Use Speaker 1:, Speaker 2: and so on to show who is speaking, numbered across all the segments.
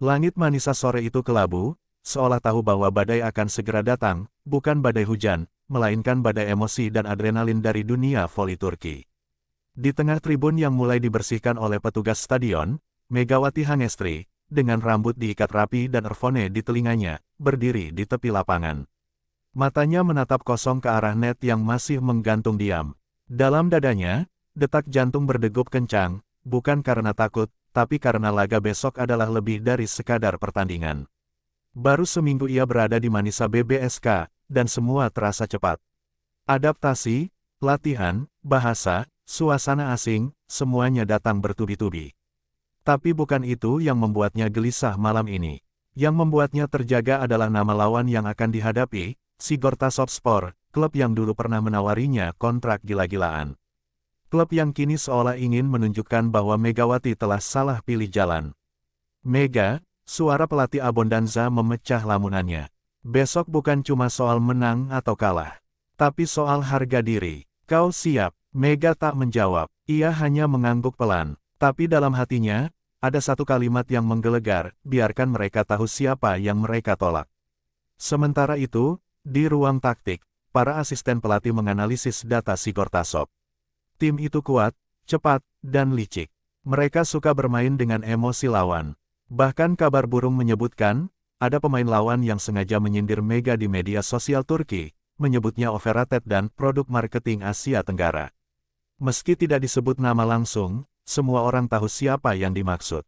Speaker 1: Langit Manisa sore itu kelabu, seolah tahu bahwa badai akan segera datang, bukan badai hujan, melainkan badai emosi dan adrenalin dari dunia voli Turki. Di tengah tribun yang mulai dibersihkan oleh petugas stadion, Megawati Hangestri, dengan rambut diikat rapi dan earphone di telinganya, berdiri di tepi lapangan. Matanya menatap kosong ke arah net yang masih menggantung diam. Dalam dadanya, detak jantung berdegup kencang, bukan karena takut, tapi karena laga besok adalah lebih dari sekadar pertandingan. Baru seminggu ia berada di Manisa BBSK, dan semua terasa cepat. Adaptasi, latihan, bahasa, suasana asing, semuanya datang bertubi-tubi. Tapi bukan itu yang membuatnya gelisah malam ini. Yang membuatnya terjaga adalah nama lawan yang akan dihadapi, Sigortaspor, klub yang dulu pernah menawarinya kontrak gila-gilaan. Klub yang kini seolah ingin menunjukkan bahwa Megawati telah salah pilih jalan. Mega, suara pelatih Abondanza memecah lamunannya. Besok bukan cuma soal menang atau kalah, tapi soal harga diri. Kau siap? Mega tak menjawab. Ia hanya mengangguk pelan. Tapi dalam hatinya, ada satu kalimat yang menggelegar, biarkan mereka tahu siapa yang mereka tolak. Sementara itu, di ruang taktik, para asisten pelatih menganalisis data Sigortaspor. Tim itu kuat, cepat, dan licik. Mereka suka bermain dengan emosi lawan. Bahkan kabar burung menyebutkan, ada pemain lawan yang sengaja menyindir Mega di media sosial Turki, menyebutnya overrated dan produk marketing Asia Tenggara. Meski tidak disebut nama langsung, semua orang tahu siapa yang dimaksud.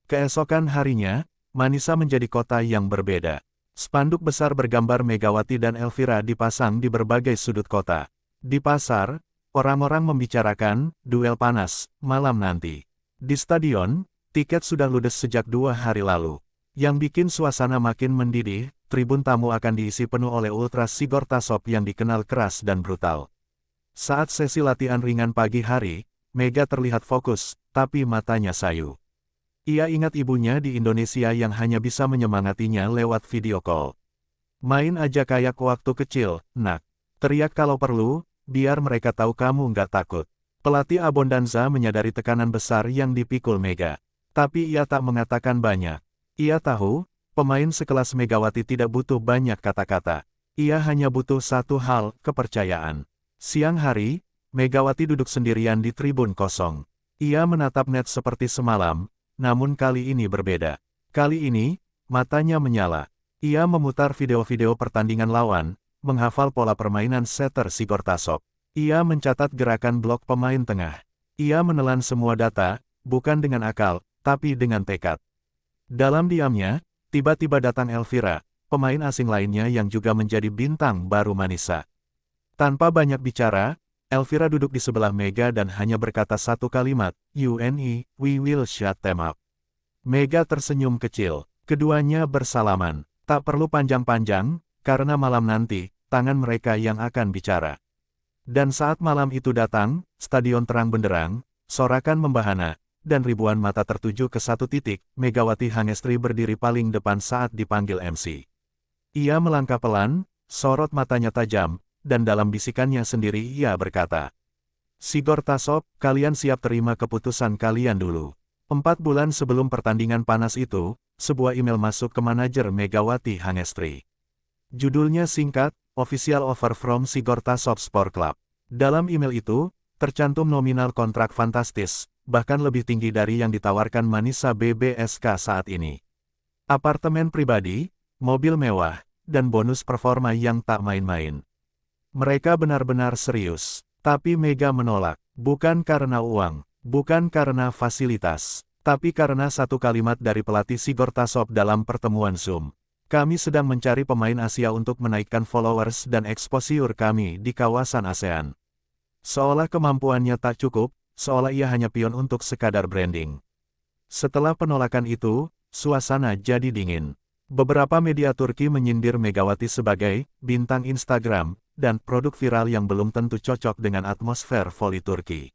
Speaker 1: Keesokan harinya, Manisa menjadi kota yang berbeda. Spanduk besar bergambar Megawati dan Elvira dipasang di berbagai sudut kota. Di pasar, orang-orang membicarakan duel panas malam nanti. Di stadion, tiket sudah ludes sejak 2 hari lalu. Yang bikin suasana makin mendidih, tribun tamu akan diisi penuh oleh ultras Sigortaspor yang dikenal keras dan brutal. Saat sesi latihan ringan pagi hari, Mega terlihat fokus, tapi matanya sayu. Ia ingat ibunya di Indonesia yang hanya bisa menyemangatinya lewat video call. Main aja kayak waktu kecil, nak. Teriak kalau perlu, biar mereka tahu kamu nggak takut. Pelatih Abondanza menyadari tekanan besar yang dipikul Mega. Tapi ia tak mengatakan banyak. Ia tahu, pemain sekelas Megawati tidak butuh banyak kata-kata. Ia hanya butuh satu hal, kepercayaan. Siang hari, Megawati duduk sendirian di tribun kosong. Ia menatap net seperti semalam, namun kali ini berbeda. Kali ini, matanya menyala. Ia memutar video-video pertandingan lawan, menghafal pola permainan setter Sigortaspor. Ia mencatat gerakan blok pemain tengah. Ia menelan semua data, bukan dengan akal, tapi dengan tekad. Dalam diamnya, tiba-tiba datang Elvira, pemain asing lainnya yang juga menjadi bintang baru Manisa. Tanpa banyak bicara, Elvira duduk di sebelah Mega dan hanya berkata satu kalimat, "UNI, we will shut them up." Mega tersenyum kecil. Keduanya bersalaman. Tak perlu panjang-panjang, karena malam nanti, tangan mereka yang akan bicara. Dan saat malam itu datang, stadion terang benderang, sorakan membahana, dan ribuan mata tertuju ke satu titik. Megawati Hangestri berdiri paling depan saat dipanggil MC. Ia melangkah pelan, sorot matanya tajam, dan dalam bisikannya sendiri ia berkata, "Sigortaspor, kalian siap terima keputusan kalian dulu." 4 bulan sebelum pertandingan panas itu, sebuah email masuk ke manajer Megawati Hangestri. Judulnya singkat, Official Offer from Sigortaspor Sport Club. Dalam email itu, tercantum nominal kontrak fantastis, bahkan lebih tinggi dari yang ditawarkan Manisa BBSK saat ini. Apartemen pribadi, mobil mewah, dan bonus performa yang tak main-main. Mereka benar-benar serius, tapi Mega menolak, bukan karena uang, bukan karena fasilitas, tapi karena satu kalimat dari pelatih Sigortaspor dalam pertemuan Zoom. "Kami sedang mencari pemain Asia untuk menaikkan followers dan exposure kami di kawasan ASEAN." Seolah kemampuannya tak cukup, seolah ia hanya pion untuk sekadar branding. Setelah penolakan itu, suasana jadi dingin. Beberapa media Turki menyindir Megawati sebagai bintang Instagram dan produk viral yang belum tentu cocok dengan atmosfer voli Turki.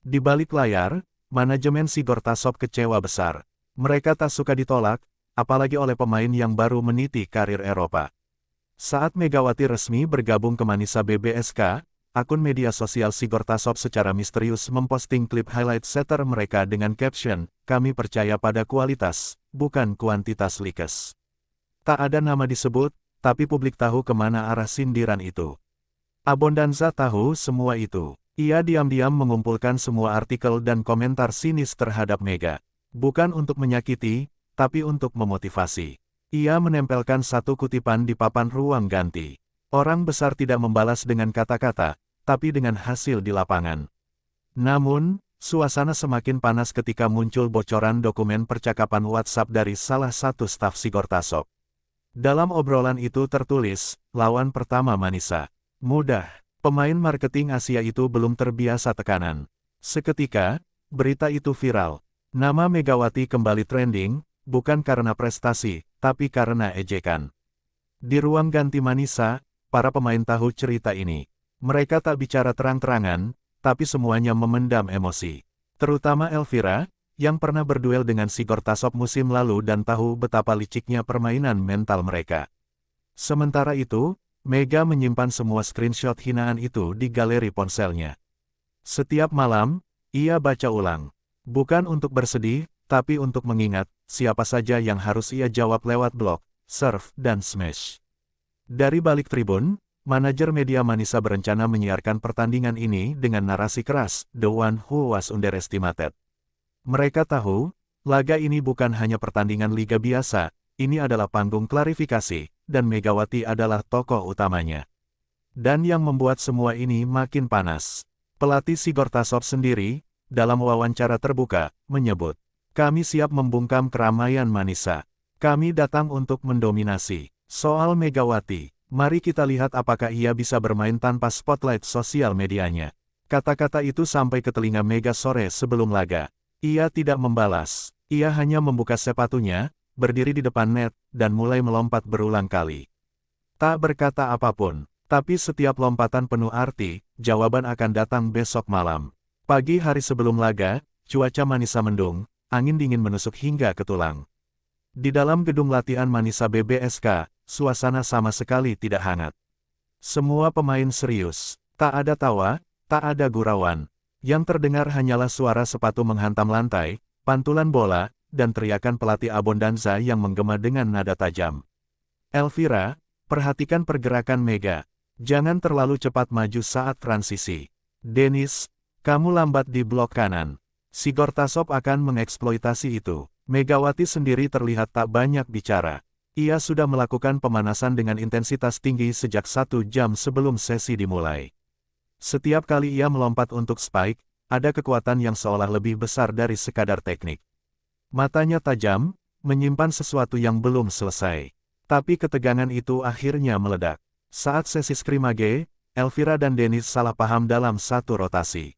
Speaker 1: Di balik layar, manajemen Sigortaspor kecewa besar. Mereka tak suka ditolak, apalagi oleh pemain yang baru meniti karir Eropa. Saat Megawati resmi bergabung ke Manisa BBSK, akun media sosial Sigortaspor secara misterius memposting klip highlight setter mereka dengan caption, "Kami percaya pada kualitas, bukan kuantitas leakers. Tak ada nama disebut, tapi publik tahu kemana arah sindiran itu. Abondanza tahu semua itu. Ia diam-diam mengumpulkan semua artikel dan komentar sinis terhadap Mega. Bukan untuk menyakiti, tapi untuk memotivasi. Ia menempelkan satu kutipan di papan ruang ganti. Orang besar tidak membalas dengan kata-kata, tapi dengan hasil di lapangan. Namun, suasana semakin panas ketika muncul bocoran dokumen percakapan WhatsApp dari salah satu staf Sigortasop. Dalam obrolan itu tertulis, lawan pertama Manisa. Mudah, pemain marketing Asia itu belum terbiasa tekanan. Seketika, berita itu viral. Nama Megawati kembali trending, bukan karena prestasi, tapi karena ejekan. Di ruang ganti Manisa, para pemain tahu cerita ini. Mereka tak bicara terang-terangan, tapi semuanya memendam emosi. Terutama Elvira, yang pernah berduel dengan Sigortasop musim lalu dan tahu betapa liciknya permainan mental mereka. Sementara itu, Mega menyimpan semua screenshot hinaan itu di galeri ponselnya. Setiap malam, ia baca ulang. Bukan untuk bersedih, tapi untuk mengingat siapa saja yang harus ia jawab lewat blog, serve, dan smash. Dari balik tribun, manajer media Manisa berencana menyiarkan pertandingan ini dengan narasi keras, "The one who was underestimated." Mereka tahu, laga ini bukan hanya pertandingan liga biasa, ini adalah panggung klarifikasi, dan Megawati adalah tokoh utamanya. Dan yang membuat semua ini makin panas. Pelatih Sigortasop sendiri, dalam wawancara terbuka, menyebut, "Kami siap membungkam keramaian Manisa. Kami datang untuk mendominasi." Soal Megawati, mari kita lihat apakah ia bisa bermain tanpa spotlight sosial medianya. Kata-kata itu sampai ke telinga Mega sore sebelum laga. Ia tidak membalas, ia hanya membuka sepatunya, berdiri di depan net, dan mulai melompat berulang kali. Tak berkata apapun, tapi setiap lompatan penuh arti, jawaban akan datang besok malam. Pagi hari sebelum laga, cuaca Manisa mendung, angin dingin menusuk hingga ke tulang. Di dalam gedung latihan Manisa BBSK, suasana sama sekali tidak hangat. Semua pemain serius, tak ada tawa, tak ada gurauan. Yang terdengar hanyalah suara sepatu menghantam lantai, pantulan bola, dan teriakan pelatih Abondanza yang menggema dengan nada tajam. "Elvira, perhatikan pergerakan Mega. Jangan terlalu cepat maju saat transisi. Dennis, kamu lambat di blok kanan." Sigortasop akan mengeksploitasi itu. Megawati sendiri terlihat tak banyak bicara. Ia sudah melakukan pemanasan dengan intensitas tinggi sejak 1 jam sebelum sesi dimulai. Setiap kali ia melompat untuk spike, ada kekuatan yang seolah lebih besar dari sekadar teknik. Matanya tajam, menyimpan sesuatu yang belum selesai. Tapi ketegangan itu akhirnya meledak. Saat sesi skrimage, Elvira dan Dennis salah paham dalam satu rotasi.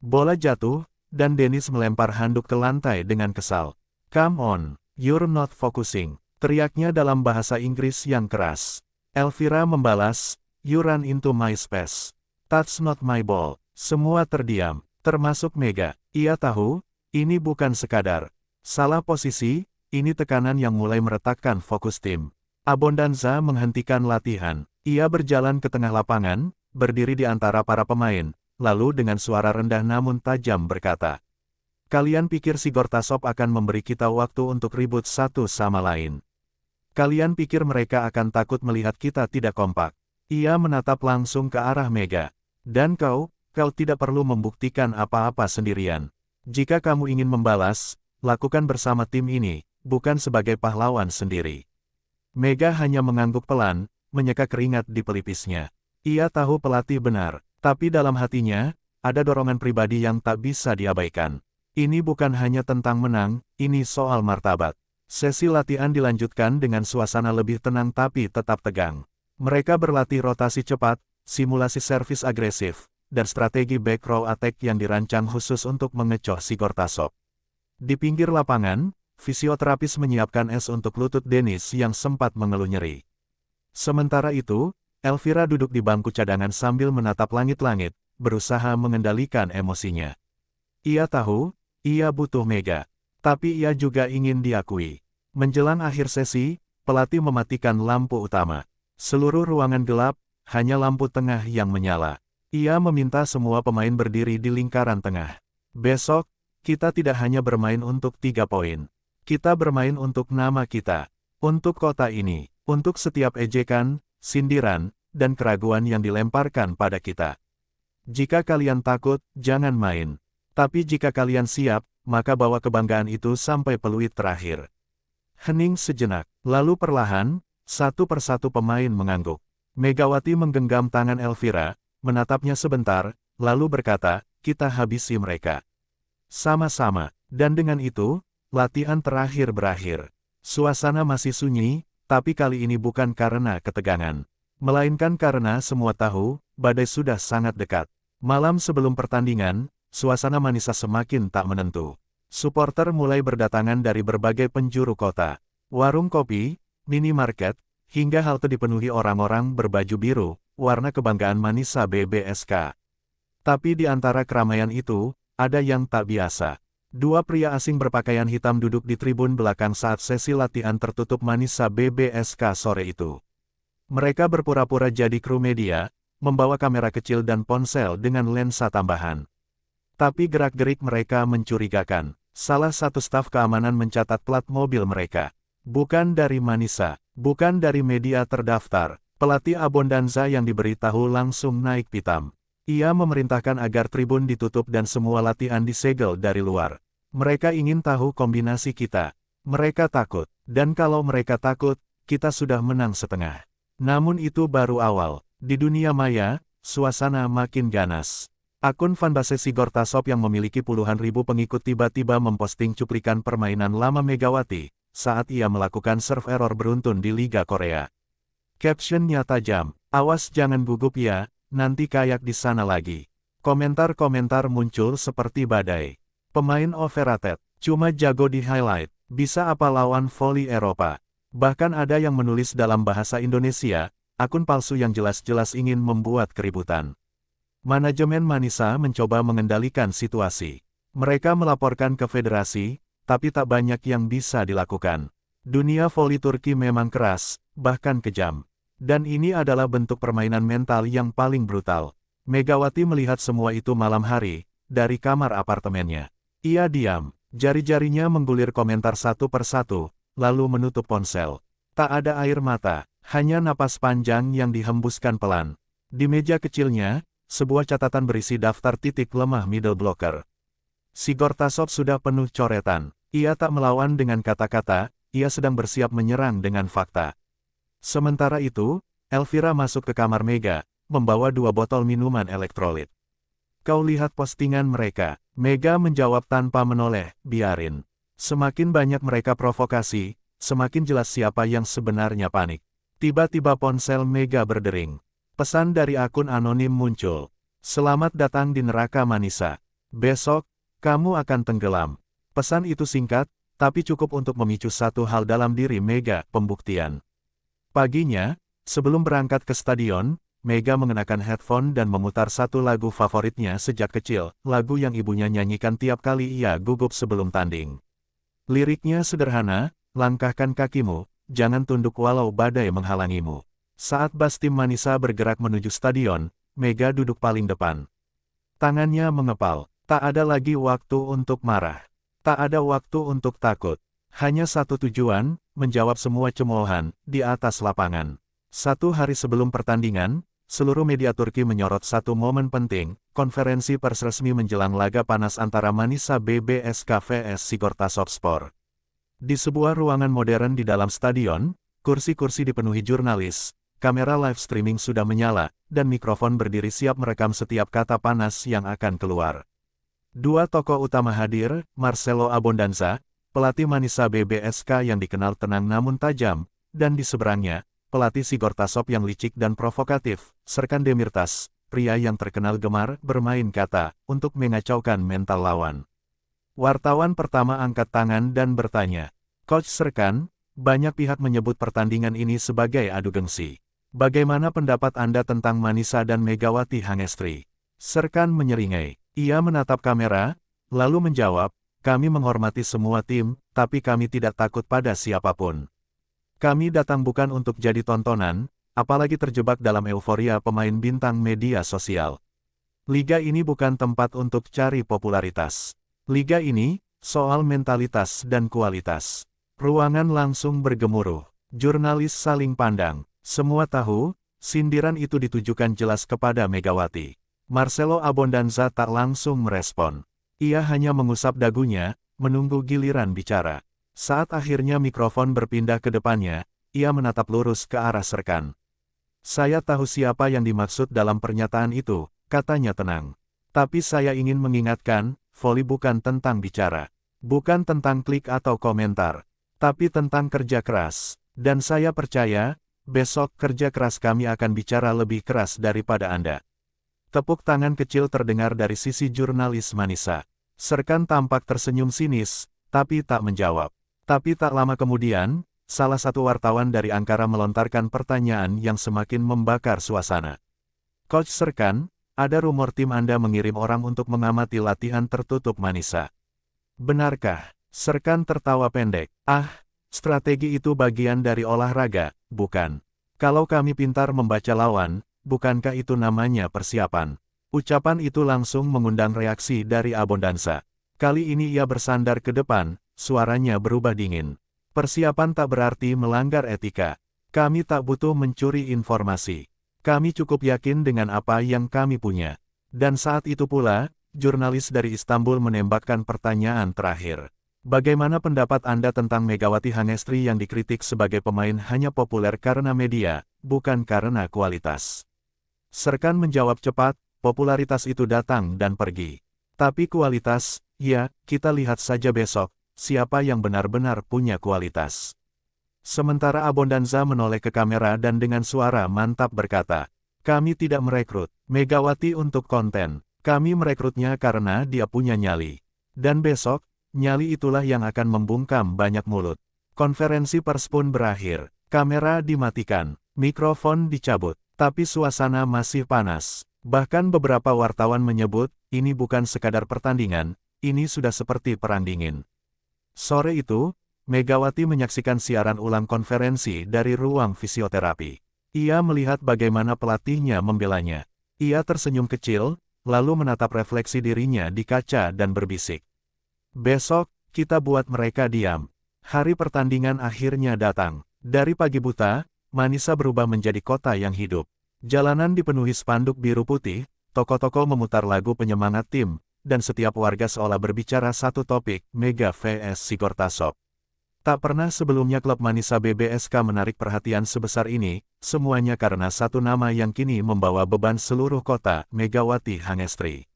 Speaker 1: Bola jatuh, dan Dennis melempar handuk ke lantai dengan kesal. "Come on, you're not focusing," teriaknya dalam bahasa Inggris yang keras. Elvira membalas, "You run into my space. That's not my ball." Semua terdiam, termasuk Mega. Ia tahu, ini bukan sekadar salah posisi, ini tekanan yang mulai meretakkan fokus tim. Abondanza menghentikan latihan. Ia berjalan ke tengah lapangan, berdiri di antara para pemain, lalu dengan suara rendah namun tajam berkata, "Kalian pikir Sigortasop akan memberi kita waktu untuk ribut satu sama lain? Kalian pikir mereka akan takut melihat kita tidak kompak?" Ia menatap langsung ke arah Mega. "Dan kau tidak perlu membuktikan apa-apa sendirian. Jika kamu ingin membalas, lakukan bersama tim ini, bukan sebagai pahlawan sendiri." Mega hanya mengangguk pelan, menyeka keringat di pelipisnya. Ia tahu pelatih benar, tapi dalam hatinya, ada dorongan pribadi yang tak bisa diabaikan. Ini bukan hanya tentang menang, ini soal martabat. Sesi latihan dilanjutkan dengan suasana lebih tenang tapi tetap tegang. Mereka berlatih rotasi cepat, simulasi servis agresif, dan strategi back row attack yang dirancang khusus untuk mengecoh Sigortasop. Di pinggir lapangan, fisioterapis menyiapkan es untuk lutut Dennis yang sempat mengeluh nyeri. Sementara itu, Elvira duduk di bangku cadangan sambil menatap langit-langit, berusaha mengendalikan emosinya. Ia tahu, ia butuh Mega. Tapi ia juga ingin diakui. Menjelang akhir sesi, pelatih mematikan lampu utama. Seluruh ruangan gelap, hanya lampu tengah yang menyala. Ia meminta semua pemain berdiri di lingkaran tengah. "Besok, kita tidak hanya bermain untuk 3 poin. Kita bermain untuk nama kita, untuk kota ini, untuk setiap ejekan, sindiran, dan keraguan yang dilemparkan pada kita. Jika kalian takut, jangan main. Tapi jika kalian siap, maka bawa kebanggaan itu sampai peluit terakhir. Hening sejenak, lalu perlahan, satu persatu pemain mengangguk. Megawati menggenggam tangan Elvira, menatapnya sebentar, lalu berkata, kita habisi mereka. Sama-sama, dan dengan itu, latihan terakhir berakhir. Suasana masih sunyi, tapi kali ini bukan karena ketegangan. Melainkan karena semua tahu, badai sudah sangat dekat. Malam sebelum pertandingan, suasana Manisa semakin tak menentu. Supporter mulai berdatangan dari berbagai penjuru kota. Warung kopi, minimarket, hingga halte dipenuhi orang-orang berbaju biru, warna kebanggaan Manisa BBSK. Tapi di antara keramaian itu, ada yang tak biasa. Dua pria asing berpakaian hitam duduk di tribun belakang saat sesi latihan tertutup Manisa BBSK sore itu. Mereka berpura-pura jadi kru media, membawa kamera kecil dan ponsel dengan lensa tambahan. Tapi gerak-gerik mereka mencurigakan. Salah satu staf keamanan mencatat plat mobil mereka. Bukan dari Manisa, bukan dari media terdaftar. Pelatih Abondanza yang diberitahu langsung naik pitam. Ia memerintahkan agar tribun ditutup dan semua latihan disegel dari luar. Mereka ingin tahu kombinasi kita. Mereka takut, dan kalau mereka takut, kita sudah menang setengah. Namun itu baru awal. Di dunia maya, suasana makin ganas. Akun fanbase Sigortasop yang memiliki puluhan ribu pengikut tiba-tiba memposting cuplikan permainan lama Megawati saat ia melakukan serve error beruntun di Liga Korea. Captionnya tajam, awas jangan gugup ya, nanti kayak di sana lagi. Komentar-komentar muncul seperti badai. Pemain overrated, cuma jago di highlight, bisa apa lawan voli Eropa. Bahkan ada yang menulis dalam bahasa Indonesia, akun palsu yang jelas-jelas ingin membuat keributan. Manajemen Manisa mencoba mengendalikan situasi. Mereka melaporkan ke federasi, tapi tak banyak yang bisa dilakukan. Dunia voli Turki memang keras, bahkan kejam. Dan ini adalah bentuk permainan mental yang paling brutal. Megawati melihat semua itu malam hari, dari kamar apartemennya. Ia diam, jari-jarinya menggulir komentar satu persatu, lalu menutup ponsel. Tak ada air mata, hanya napas panjang yang dihembuskan pelan. Di meja kecilnya, sebuah catatan berisi daftar titik lemah middle blocker. Sigortasop sudah penuh coretan. Ia tak melawan dengan kata-kata, ia sedang bersiap menyerang dengan fakta. Sementara itu, Elvira masuk ke kamar Mega, membawa 2 botol minuman elektrolit. Kau lihat postingan mereka, Mega menjawab tanpa menoleh, biarin. Semakin banyak mereka provokasi, semakin jelas siapa yang sebenarnya panik. Tiba-tiba ponsel Mega berdering. Pesan dari akun anonim muncul. Selamat datang di neraka Manisa. Besok, kamu akan tenggelam. Pesan itu singkat, tapi cukup untuk memicu satu hal dalam diri Mega, pembuktian. Paginya, sebelum berangkat ke stadion, Mega mengenakan headphone dan memutar satu lagu favoritnya sejak kecil, lagu yang ibunya nyanyikan tiap kali ia gugup sebelum tanding. Liriknya sederhana, langkahkan kakimu, jangan tunduk walau badai menghalangimu. Saat bus tim Manisa bergerak menuju stadion, Mega duduk paling depan. Tangannya mengepal, tak ada lagi waktu untuk marah. Tak ada waktu untuk takut. Hanya satu tujuan, menjawab semua cemoohan, di atas lapangan. 1 hari sebelum pertandingan, seluruh media Turki menyorot satu momen penting, konferensi pers resmi menjelang laga panas antara Manisa BBSK vs Sigortasopspor. Di sebuah ruangan modern di dalam stadion, kursi-kursi dipenuhi jurnalis, kamera live streaming sudah menyala, dan mikrofon berdiri siap merekam setiap kata panas yang akan keluar. 2 tokoh utama hadir, Marcelo Abondanza, pelatih Manisa BBSK yang dikenal tenang namun tajam, dan di seberangnya, pelatih Sigortasop yang licik dan provokatif, Serkan Demirtas, pria yang terkenal gemar bermain kata, untuk mengacaukan mental lawan. Wartawan pertama angkat tangan dan bertanya, Coach Serkan, banyak pihak menyebut pertandingan ini sebagai adu gengsi. Bagaimana pendapat Anda tentang Manisa dan Megawati Hangestri? Serkan menyeringai. Ia menatap kamera, lalu menjawab, kami menghormati semua tim, tapi kami tidak takut pada siapapun. Kami datang bukan untuk jadi tontonan, apalagi terjebak dalam euforia pemain bintang media sosial. Liga ini bukan tempat untuk cari popularitas. Liga ini, Soal mentalitas dan kualitas. Ruangan langsung bergemuruh. Jurnalis saling pandang. Semua tahu, sindiran itu ditujukan jelas kepada Megawati. Marcelo Abondanza tak langsung merespon. Ia hanya mengusap dagunya, menunggu giliran bicara. Saat akhirnya mikrofon berpindah ke depannya, ia menatap lurus ke arah Serkan. Saya tahu siapa yang dimaksud dalam pernyataan itu, katanya tenang. Tapi saya ingin mengingatkan, voli bukan tentang bicara. Bukan tentang klik atau komentar. Tapi tentang kerja keras. Dan saya percaya, besok kerja keras kami akan bicara lebih keras daripada Anda. Tepuk tangan kecil terdengar dari sisi jurnalis Manisa. Serkan tampak tersenyum sinis, tapi tak menjawab. Tapi tak lama kemudian, salah satu wartawan dari Ankara melontarkan pertanyaan yang semakin membakar suasana. Coach Serkan, ada rumor tim Anda mengirim orang untuk mengamati latihan tertutup Manisa. Benarkah? Serkan tertawa pendek. Strategi itu bagian dari olahraga, bukan? Kalau kami pintar membaca lawan, bukankah itu namanya persiapan? Ucapan itu langsung mengundang reaksi dari Abondanza. Kali ini ia bersandar ke depan, suaranya berubah dingin. Persiapan tak berarti melanggar etika. Kami tak butuh mencuri informasi. Kami cukup yakin dengan apa yang kami punya. Dan saat itu pula, jurnalis dari Istanbul menembakkan pertanyaan terakhir. Bagaimana pendapat Anda tentang Megawati Hangestri yang dikritik sebagai pemain hanya populer karena media, bukan karena kualitas? Serkan menjawab cepat, popularitas itu datang dan pergi. Tapi kualitas, ya, kita lihat saja besok, siapa yang benar-benar punya kualitas. Sementara Abondanza menoleh ke kamera dan dengan suara mantap berkata, kami tidak merekrut Megawati untuk konten, kami merekrutnya karena dia punya nyali. Dan besok, nyali itulah yang akan membungkam banyak mulut. Konferensi pers pun berakhir. Kamera dimatikan. Mikrofon dicabut. Tapi suasana masih panas. Bahkan beberapa wartawan menyebut, ini bukan sekadar pertandingan, ini sudah seperti perang dingin. Sore itu, Megawati menyaksikan siaran ulang konferensi dari ruang fisioterapi. Ia melihat bagaimana pelatihnya membelanya. Ia tersenyum kecil, lalu menatap refleksi dirinya di kaca dan berbisik. Besok, kita buat mereka diam. Hari pertandingan akhirnya datang. Dari pagi buta, Manisa berubah menjadi kota yang hidup. Jalanan dipenuhi spanduk biru putih, toko-toko memutar lagu penyemangat tim, dan setiap warga seolah berbicara satu topik, Mega vs Sigortasop. Tak pernah sebelumnya klub Manisa BBSK menarik perhatian sebesar ini, semuanya karena satu nama yang kini membawa beban seluruh kota, Megawati Hangestri.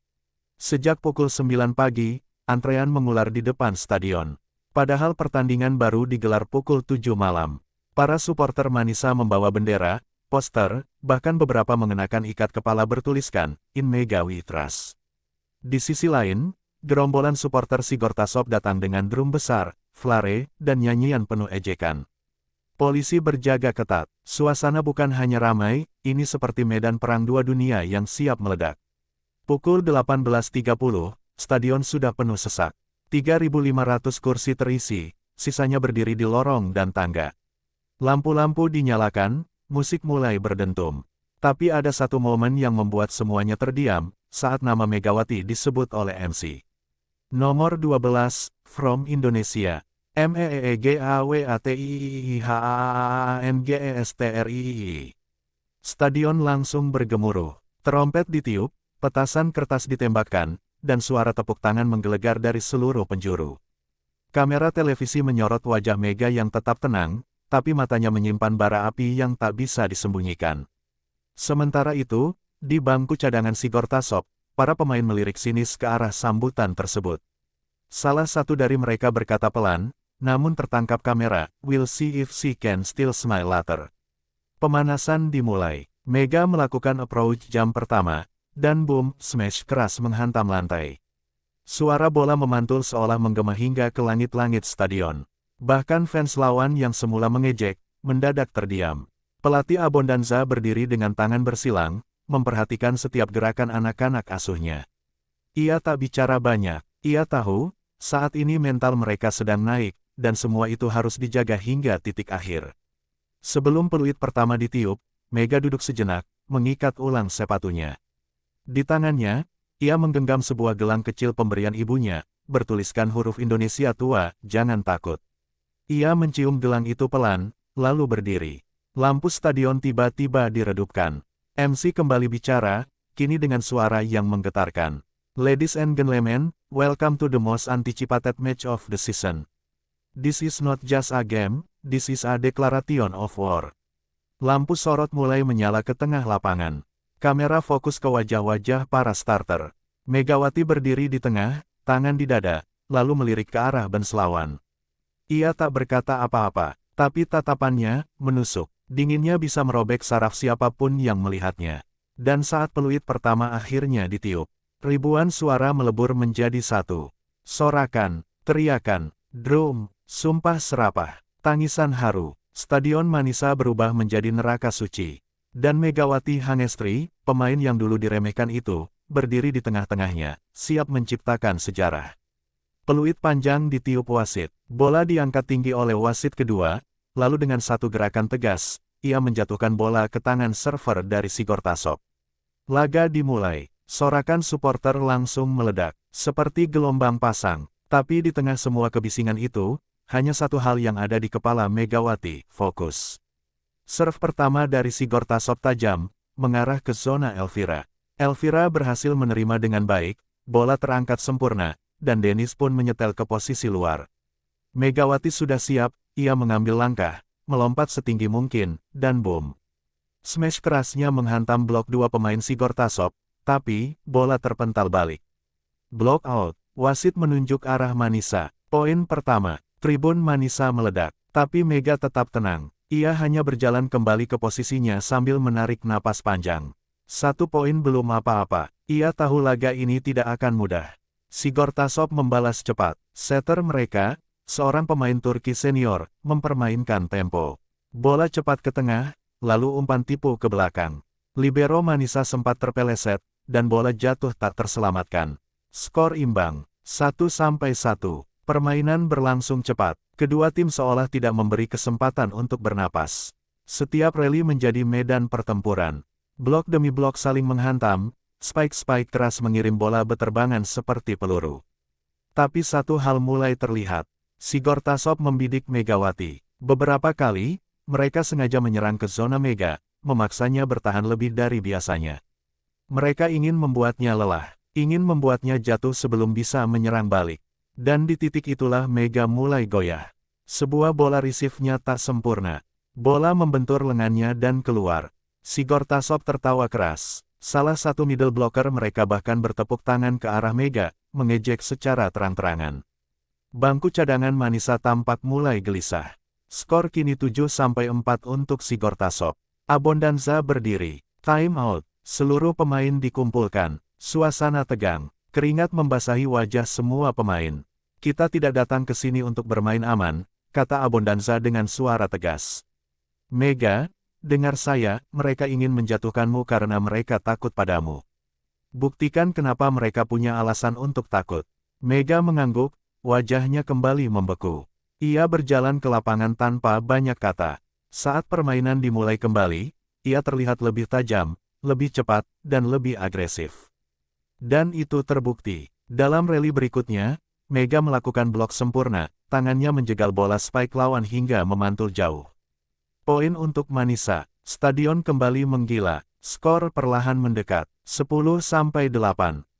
Speaker 1: Sejak pukul 9 pagi, antrean mengular di depan stadion. Padahal pertandingan baru digelar pukul 7 malam. Para supporter Manisa membawa bendera, poster, bahkan beberapa mengenakan ikat kepala bertuliskan, In Mega We Trust. Di sisi lain, gerombolan supporter Sigortasop datang dengan drum besar, flare, dan nyanyian penuh ejekan. Polisi berjaga ketat. Suasana bukan hanya ramai, ini seperti medan perang dua dunia yang siap meledak. Pukul 18.30, stadion sudah penuh sesak. 3.500 kursi terisi, sisanya berdiri di lorong dan tangga. Lampu-lampu dinyalakan, musik mulai berdentum. Tapi ada satu momen yang membuat semuanya terdiam, saat nama Megawati disebut oleh MC. Nomor 12, from Indonesia. MEEGAWATIHANGESTRII. Stadion langsung bergemuruh. Terompet ditiup, petasan kertas ditembakkan, dan suara tepuk tangan menggelegar dari seluruh penjuru. Kamera televisi menyorot wajah Mega yang tetap tenang, tapi matanya menyimpan bara api yang tak bisa disembunyikan. Sementara itu, di bangku cadangan Sigortasop, para pemain melirik sinis ke arah sambutan tersebut. Salah satu dari mereka berkata pelan, namun tertangkap kamera, "We'll see if she can still smile later." Pemanasan dimulai. Mega melakukan approach jam pertama, dan boom, smash keras menghantam lantai. Suara bola memantul seolah menggema hingga ke langit-langit stadion. Bahkan fans lawan yang semula mengejek, mendadak terdiam. Pelatih Abondanza berdiri dengan tangan bersilang, memperhatikan setiap gerakan anak-anak asuhnya. Ia tak bicara banyak, ia tahu, saat ini mental mereka sedang naik, dan semua itu harus dijaga hingga titik akhir. Sebelum peluit pertama ditiup, Mega duduk sejenak, mengikat ulang sepatunya. Di tangannya, ia menggenggam sebuah gelang kecil pemberian ibunya, bertuliskan huruf Indonesia tua, jangan takut. Ia mencium gelang itu pelan, lalu berdiri. Lampu stadion tiba-tiba diredupkan. MC kembali bicara, kini dengan suara yang menggetarkan. Ladies and gentlemen, welcome to the most anticipated match of the season. This is not just a game, this is a declaration of war. Lampu sorot mulai menyala ke tengah lapangan. Kamera fokus ke wajah-wajah para starter. Megawati berdiri di tengah, tangan di dada, lalu melirik ke arah bench lawan. Ia tak berkata apa-apa, tapi tatapannya menusuk. Dinginnya bisa merobek saraf siapapun yang melihatnya. Dan saat peluit pertama akhirnya ditiup, ribuan suara melebur menjadi satu. Sorakan, teriakan, drum, sumpah serapah, tangisan haru. Stadion Manisa berubah menjadi neraka suci. Dan Megawati Hangestri, pemain yang dulu diremehkan itu, berdiri di tengah-tengahnya, siap menciptakan sejarah. Peluit panjang ditiup wasit. Bola diangkat tinggi oleh wasit kedua, lalu dengan satu gerakan tegas, ia menjatuhkan bola ke tangan server dari Sigortasop. Laga dimulai. Sorakan supporter langsung meledak, seperti gelombang pasang. Tapi di tengah semua kebisingan itu, hanya satu hal yang ada di kepala Megawati, fokus. Serve pertama dari Sigortasop tajam, mengarah ke zona Elvira. Elvira berhasil menerima dengan baik, bola terangkat sempurna, dan Dennis pun menyetel ke posisi luar. Megawati sudah siap, ia mengambil langkah, melompat setinggi mungkin, dan boom. Smash kerasnya menghantam blok dua pemain Sigortasop, tapi, bola terpental balik. Block out, wasit menunjuk arah Manisa. Poin pertama, tribun Manisa meledak, tapi Mega tetap tenang. Ia hanya berjalan kembali ke posisinya sambil menarik napas panjang. 1 poin belum apa-apa, ia tahu laga ini tidak akan mudah. Sigortasop membalas cepat. Setter mereka, seorang pemain Turki senior, mempermainkan tempo. Bola cepat ke tengah, lalu umpan tipu ke belakang. Libero Manisa sempat terpeleset, dan bola jatuh tak terselamatkan. Skor imbang, 1-1. Permainan berlangsung cepat. Kedua tim seolah tidak memberi kesempatan untuk bernapas. Setiap rally menjadi medan pertempuran. Blok demi blok saling menghantam, spike-spike keras mengirim bola beterbangan seperti peluru. Tapi satu hal mulai terlihat. Sigortasop membidik Megawati. Beberapa kali, mereka sengaja menyerang ke zona Mega, memaksanya bertahan lebih dari biasanya. Mereka ingin membuatnya lelah, ingin membuatnya jatuh sebelum bisa menyerang balik. Dan di titik itulah Mega mulai goyah. Sebuah bola receive-nya tak sempurna. Bola membentur lengannya dan keluar. Sigortasop tertawa keras. Salah satu middle blocker mereka bahkan bertepuk tangan ke arah Mega, mengejek secara terang-terangan. Bangku cadangan Manisa tampak mulai gelisah. Skor kini 7-4 untuk Sigortasop. Abondanza berdiri. Time out. Seluruh pemain dikumpulkan. Suasana tegang. Keringat membasahi wajah semua pemain. Kita tidak datang ke sini untuk bermain aman, kata Abondanza dengan suara tegas. Mega, dengar saya, mereka ingin menjatuhkanmu karena mereka takut padamu. Buktikan kenapa mereka punya alasan untuk takut. Mega mengangguk, wajahnya kembali membeku. Ia berjalan ke lapangan tanpa banyak kata. Saat permainan dimulai kembali, ia terlihat lebih tajam, lebih cepat, dan lebih agresif. Dan itu terbukti. Dalam rally berikutnya, Mega melakukan blok sempurna, tangannya menjegal bola spike lawan hingga memantul jauh. Poin untuk Manisa. Stadion kembali menggila. Skor perlahan mendekat. 10-8,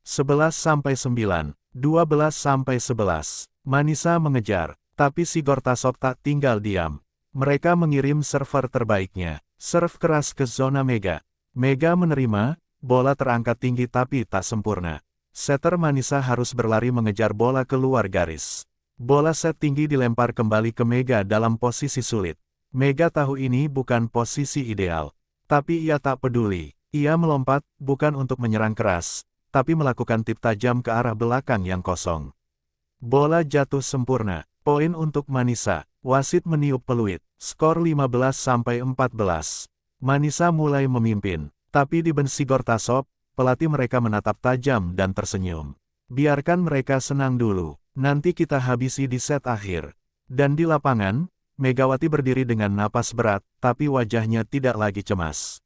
Speaker 1: 11-9, 12-11. Manisa mengejar, tapi Sigortasop tak tinggal diam. Mereka mengirim server terbaiknya. Serve keras ke zona Mega. Mega menerima, bola terangkat tinggi tapi tak sempurna. Setter Manisa harus berlari mengejar bola keluar garis. Bola set tinggi dilempar kembali ke Mega dalam posisi sulit. Mega tahu ini bukan posisi ideal. Tapi ia tak peduli. Ia melompat, bukan untuk menyerang keras, tapi melakukan tip tajam ke arah belakang yang kosong. Bola jatuh sempurna. Poin untuk Manisa. Wasit meniup peluit. Skor 15-14. Manisa mulai memimpin. Tapi di bench Sigortasop, pelatih mereka menatap tajam dan tersenyum. Biarkan mereka senang dulu, nanti kita habisi di set akhir. Dan di lapangan, Megawati berdiri dengan napas berat, tapi wajahnya tidak lagi cemas.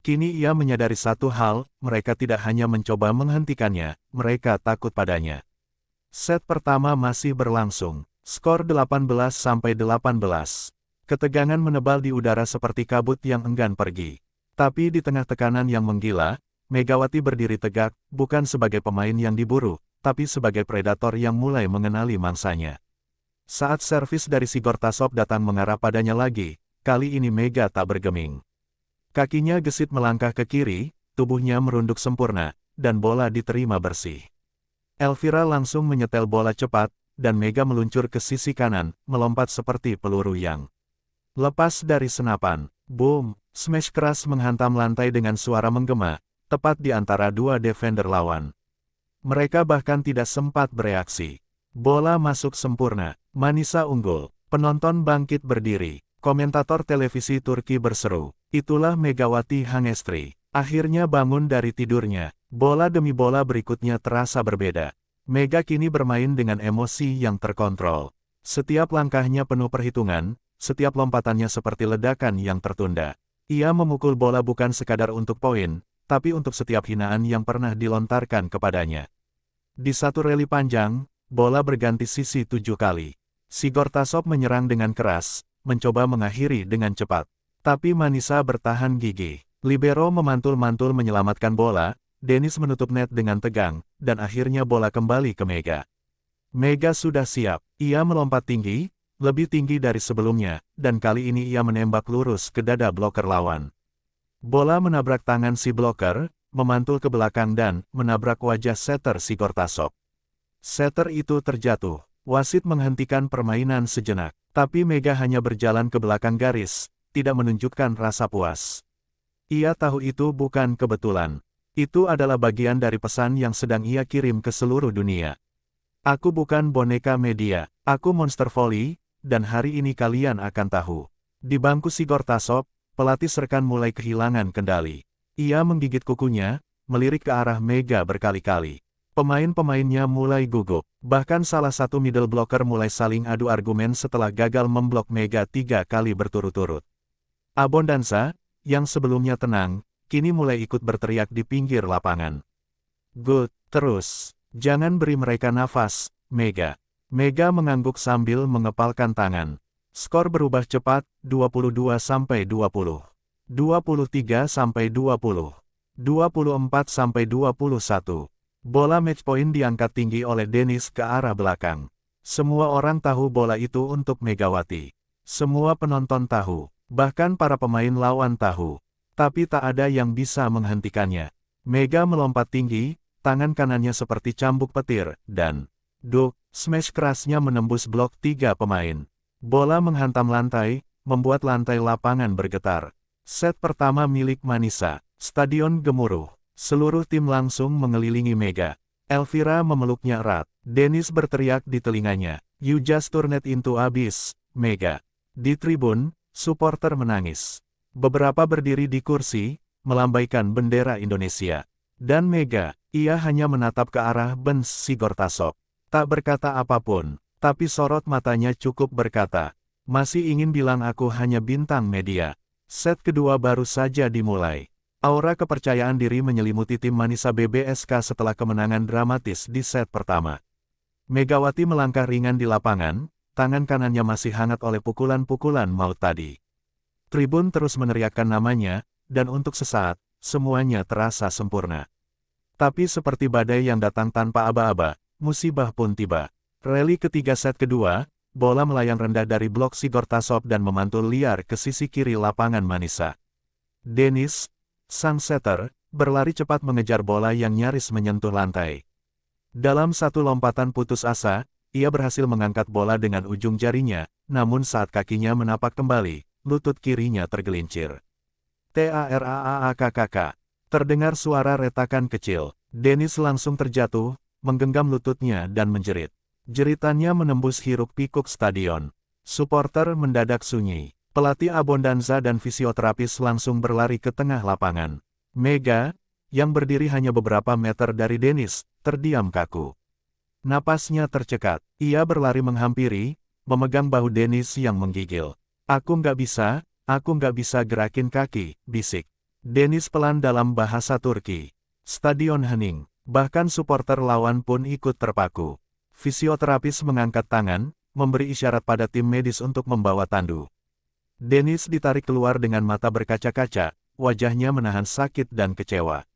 Speaker 1: Kini ia menyadari satu hal, mereka tidak hanya mencoba menghentikannya, mereka takut padanya. Set pertama masih berlangsung. Skor 18-18. Ketegangan menebal di udara seperti kabut yang enggan pergi. Tapi di tengah tekanan yang menggila, Megawati berdiri tegak, bukan sebagai pemain yang diburu, tapi sebagai predator yang mulai mengenali mangsanya. Saat servis dari Sigortasop datang mengarah padanya lagi, kali ini Mega tak bergeming. Kakinya gesit melangkah ke kiri, tubuhnya merunduk sempurna, dan bola diterima bersih. Elvira langsung menyetel bola cepat, dan Mega meluncur ke sisi kanan, melompat seperti peluru yang lepas dari senapan. Boom! Smash keras menghantam lantai dengan suara menggema, tepat di antara dua defender lawan. Mereka bahkan tidak sempat bereaksi. Bola masuk sempurna. Manisa unggul. Penonton bangkit berdiri. Komentator televisi Turki berseru, "Itulah Megawati Hangestri." Akhirnya bangun dari tidurnya. Bola demi bola berikutnya terasa berbeda. Mega kini bermain dengan emosi yang terkontrol. Setiap langkahnya penuh perhitungan, setiap lompatannya seperti ledakan yang tertunda. Ia memukul bola bukan sekadar untuk poin, tapi untuk setiap hinaan yang pernah dilontarkan kepadanya. Di satu rally panjang, bola berganti sisi 7 kali. Sigortasop menyerang dengan keras, mencoba mengakhiri dengan cepat. Tapi Manisa bertahan gigih. Libero memantul-mantul menyelamatkan bola, Dennis menutup net dengan tegang, dan akhirnya bola kembali ke Mega. Mega sudah siap. Ia melompat tinggi, lebih tinggi dari sebelumnya, dan kali ini ia menembak lurus ke dada bloker lawan. Bola menabrak tangan si bloker, memantul ke belakang dan menabrak wajah setter Sigortasop. Setter itu terjatuh. Wasit menghentikan permainan sejenak, tapi Mega hanya berjalan ke belakang garis, tidak menunjukkan rasa puas. Ia tahu itu bukan kebetulan. Itu adalah bagian dari pesan yang sedang ia kirim ke seluruh dunia. Aku bukan boneka media, aku monster volley, dan hari ini kalian akan tahu. Di bangku Sigortasop, pelatih Serkan mulai kehilangan kendali. Ia menggigit kukunya, melirik ke arah Mega berkali-kali. Pemain-pemainnya mulai gugup. Bahkan salah satu middle blocker mulai saling adu argumen setelah gagal memblok Mega 3 kali berturut-turut. Abondanza, yang sebelumnya tenang, kini mulai ikut berteriak di pinggir lapangan. "Good, terus. Jangan beri mereka nafas, Mega." Mega mengangguk sambil mengepalkan tangan. Skor berubah cepat, 22-20. 23-20. 24-21. Bola match point diangkat tinggi oleh Dennis ke arah belakang. Semua orang tahu bola itu untuk Megawati. Semua penonton tahu, bahkan para pemain lawan tahu. Tapi tak ada yang bisa menghentikannya. Mega melompat tinggi, tangan kanannya seperti cambuk petir, dan smash kerasnya menembus blok 3 pemain. Bola menghantam lantai, membuat lantai lapangan bergetar. Set pertama milik Manisa. Stadion gemuruh. Seluruh tim langsung mengelilingi Mega. Elvira memeluknya erat. Dennis berteriak di telinganya, "You just turned into abyss, Mega." Di tribun, supporter menangis. Beberapa berdiri di kursi, melambaikan bendera Indonesia. Dan Mega, ia hanya menatap ke arah bench Sigortasop. Tak berkata apapun, tapi sorot matanya cukup berkata, "Masih ingin bilang aku hanya bintang media." Set kedua baru saja dimulai. Aura kepercayaan diri menyelimuti tim Manisa BBSK setelah kemenangan dramatis di set pertama. Megawati melangkah ringan di lapangan, tangan kanannya masih hangat oleh pukulan-pukulan maut tadi. Tribun terus meneriakkan namanya, dan untuk sesaat, semuanya terasa sempurna. Tapi seperti badai yang datang tanpa aba-aba, musibah pun tiba. Rally ketiga set kedua, bola melayang rendah dari blok Sigortasop dan memantul liar ke sisi kiri lapangan Manisa. Dennis, sang setter, berlari cepat mengejar bola yang nyaris menyentuh lantai. Dalam satu lompatan putus asa, ia berhasil mengangkat bola dengan ujung jarinya, namun saat kakinya menapak kembali, lutut kirinya tergelincir. "Taraakkk." Terdengar suara retakan kecil. Dennis langsung terjatuh, menggenggam lututnya dan menjerit. Jeritannya menembus hiruk-pikuk stadion. Supporter mendadak sunyi. Pelatih Abondanza dan fisioterapis langsung berlari ke tengah lapangan. Mega, yang berdiri hanya beberapa meter dari Dennis, terdiam kaku. Napasnya tercekat. Ia berlari menghampiri, memegang bahu Dennis yang menggigil. Aku nggak bisa gerakin kaki," bisik. Dennis pelan dalam bahasa Turki. Stadion hening. Bahkan supporter lawan pun ikut terpaku. Fisioterapis mengangkat tangan, memberi isyarat pada tim medis untuk membawa tandu. Dennis ditarik keluar dengan mata berkaca-kaca, wajahnya menahan sakit dan kecewa.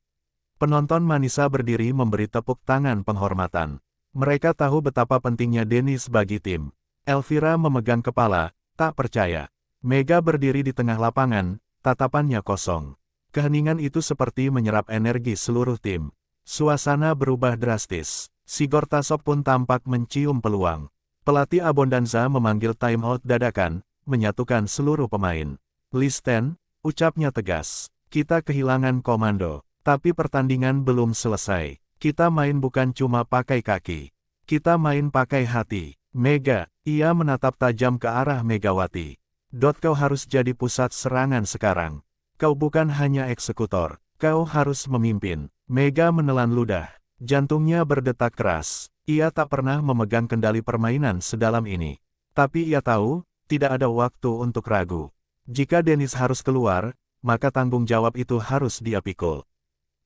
Speaker 1: Penonton Manisa berdiri memberi tepuk tangan penghormatan. Mereka tahu betapa pentingnya Dennis bagi tim. Elvira memegang kepala, tak percaya. Mega berdiri di tengah lapangan, tatapannya kosong. Keheningan itu seperti menyerap energi seluruh tim. Suasana berubah drastis. Sigortasov pun tampak mencium peluang. Pelatih Abondanza memanggil timeout dadakan, menyatukan seluruh pemain. "Listen," ucapnya tegas. "Kita kehilangan komando. Tapi pertandingan belum selesai. Kita main bukan cuma pakai kaki. Kita main pakai hati." "Mega," ia menatap tajam ke arah Megawati. "Kau harus jadi pusat serangan sekarang. Kau bukan hanya eksekutor. Kau harus memimpin." Mega menelan ludah. Jantungnya berdetak keras. Ia tak pernah memegang kendali permainan sedalam ini. Tapi ia tahu, tidak ada waktu untuk ragu. Jika Dennis harus keluar, maka tanggung jawab itu harus dia pikul.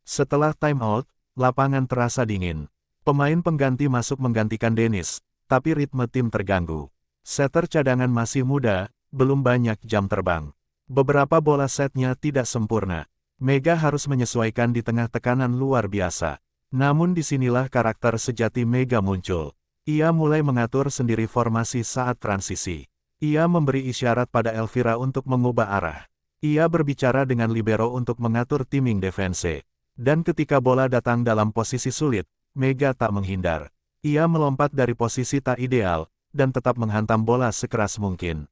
Speaker 1: Setelah timeout, lapangan terasa dingin. Pemain pengganti masuk menggantikan Dennis, tapi ritme tim terganggu. Setter cadangan masih muda, belum banyak jam terbang. Beberapa bola setnya tidak sempurna. Mega harus menyesuaikan di tengah tekanan luar biasa. Namun disinilah karakter sejati Mega muncul. Ia mulai mengatur sendiri formasi saat transisi. Ia memberi isyarat pada Elvira untuk mengubah arah. Ia berbicara dengan libero untuk mengatur timing defense. Dan ketika bola datang dalam posisi sulit, Mega tak menghindar. Ia melompat dari posisi tak ideal, dan tetap menghantam bola sekeras mungkin.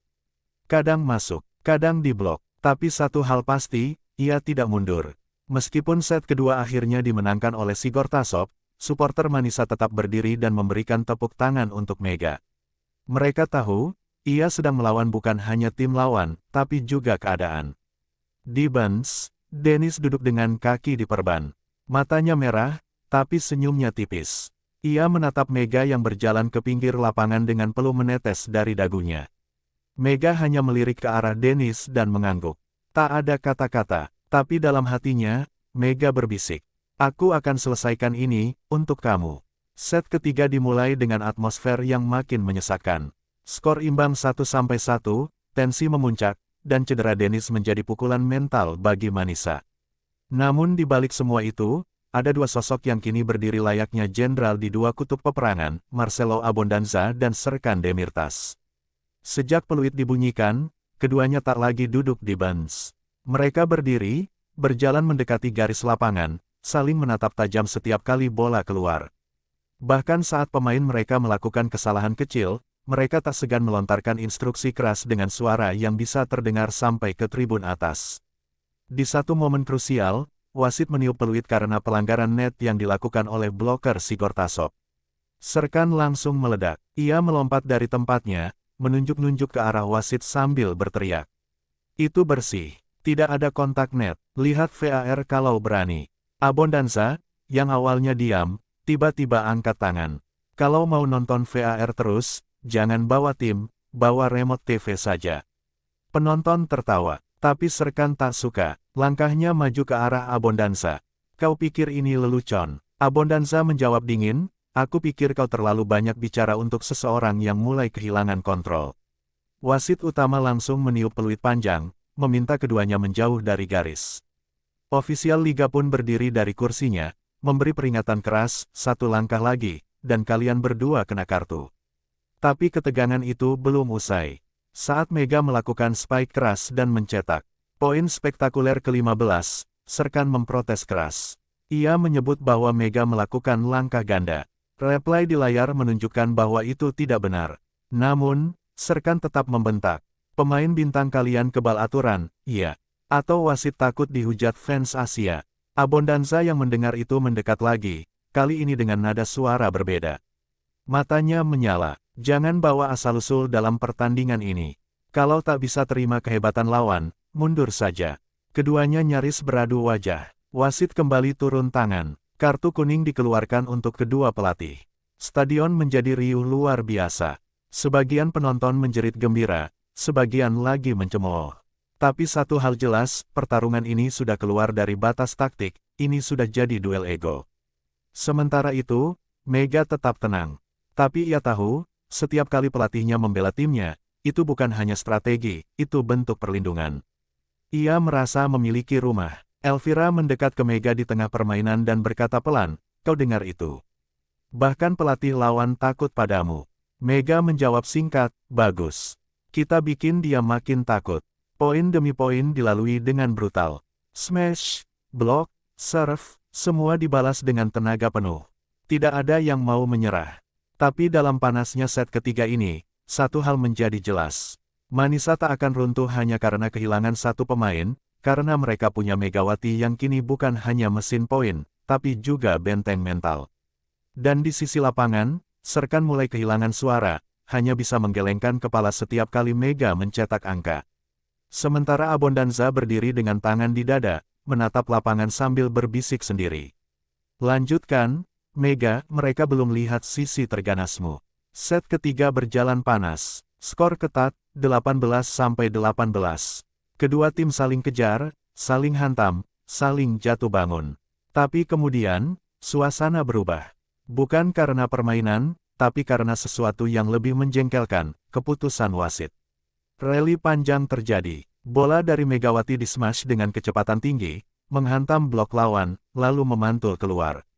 Speaker 1: Kadang masuk, kadang diblok. Tapi satu hal pasti, ia tidak mundur. Meskipun set kedua akhirnya dimenangkan oleh Sigortasov, supporter Manisa tetap berdiri dan memberikan tepuk tangan untuk Mega. Mereka tahu, ia sedang melawan bukan hanya tim lawan, tapi juga keadaan. Di bench, Dennis duduk dengan kaki di perban. Matanya merah, tapi senyumnya tipis. Ia menatap Mega yang berjalan ke pinggir lapangan dengan peluh menetes dari dagunya. Mega hanya melirik ke arah Dennis dan mengangguk. Tak ada kata-kata. Tapi dalam hatinya, Mega berbisik, "Aku akan selesaikan ini, untuk kamu." Set ketiga dimulai dengan atmosfer yang makin menyesakkan. Skor imbang 1-1, tensi memuncak, dan cedera Dennis menjadi pukulan mental bagi Manisa. Namun di balik semua itu, ada dua sosok yang kini berdiri layaknya jenderal di dua kutub peperangan, Marcelo Abondanza dan Serkan Demirtas. Sejak peluit dibunyikan, keduanya tak lagi duduk di bench. Mereka berdiri, berjalan mendekati garis lapangan, saling menatap tajam setiap kali bola keluar. Bahkan saat pemain mereka melakukan kesalahan kecil, mereka tak segan melontarkan instruksi keras dengan suara yang bisa terdengar sampai ke tribun atas. Di satu momen krusial, wasit meniup peluit karena pelanggaran net yang dilakukan oleh bloker Sigortasov. Serkan langsung meledak. Ia melompat dari tempatnya, menunjuk-nunjuk ke arah wasit sambil berteriak, "Itu bersih. Tidak ada kontak net, lihat VAR kalau berani." Abondanza, yang awalnya diam, tiba-tiba angkat tangan. "Kalau mau nonton VAR terus, jangan bawa tim, bawa remote TV saja." Penonton tertawa, tapi Serkan tak suka. Langkahnya maju ke arah Abondanza. "Kau pikir ini lelucon?" Abondanza menjawab dingin, "Aku pikir kau terlalu banyak bicara untuk seseorang yang mulai kehilangan kontrol." Wasit utama langsung meniup peluit panjang, meminta keduanya menjauh dari garis. Ofisial liga pun berdiri dari kursinya, memberi peringatan keras, "Satu langkah lagi, dan kalian berdua kena kartu." Tapi ketegangan itu belum usai. Saat Mega melakukan spike keras dan mencetak poin spektakuler ke-15, Serkan memprotes keras. Ia menyebut bahwa Mega melakukan langkah ganda. Replay di layar menunjukkan bahwa itu tidak benar. Namun, Serkan tetap membentak, "Pemain bintang kalian kebal aturan, iya. Atau wasit takut dihujat fans Asia." Abondanza yang mendengar itu mendekat lagi, kali ini dengan nada suara berbeda. Matanya menyala. "Jangan bawa asal-usul dalam pertandingan ini. Kalau tak bisa terima kehebatan lawan, mundur saja." Keduanya nyaris beradu wajah. Wasit kembali turun tangan. Kartu kuning dikeluarkan untuk kedua pelatih. Stadion menjadi riuh luar biasa. Sebagian penonton menjerit gembira, sebagian lagi mencemooh. Tapi satu hal jelas, pertarungan ini sudah keluar dari batas taktik, ini sudah jadi duel ego. Sementara itu, Mega tetap tenang. Tapi ia tahu, setiap kali pelatihnya membela timnya, itu bukan hanya strategi, itu bentuk perlindungan. Ia merasa memiliki rumah. Elvira mendekat ke Mega di tengah permainan dan berkata pelan, "Kau dengar itu? Bahkan pelatih lawan takut padamu." Mega menjawab singkat, "Bagus. Kita bikin dia makin takut." Poin demi poin dilalui dengan brutal. Smash, blok, serve, semua dibalas dengan tenaga penuh. Tidak ada yang mau menyerah. Tapi dalam panasnya set ketiga ini, satu hal menjadi jelas. Manisa tak akan runtuh hanya karena kehilangan satu pemain, karena mereka punya Megawati yang kini bukan hanya mesin poin, tapi juga benteng mental. Dan di sisi lapangan, Serkan mulai kehilangan suara, hanya bisa menggelengkan kepala setiap kali Mega mencetak angka. Sementara Abondanza berdiri dengan tangan di dada, menatap lapangan sambil berbisik sendiri. "Lanjutkan, Mega, mereka belum lihat sisi terganasmu." Set ketiga berjalan panas. Skor ketat, 18-18. Kedua tim saling kejar, saling hantam, saling jatuh bangun. Tapi kemudian, suasana berubah. Bukan karena permainan, tapi karena sesuatu yang lebih menjengkelkan, keputusan wasit. Rally panjang terjadi. Bola dari Megawati di-smash dengan kecepatan tinggi, menghantam blok lawan, lalu memantul keluar.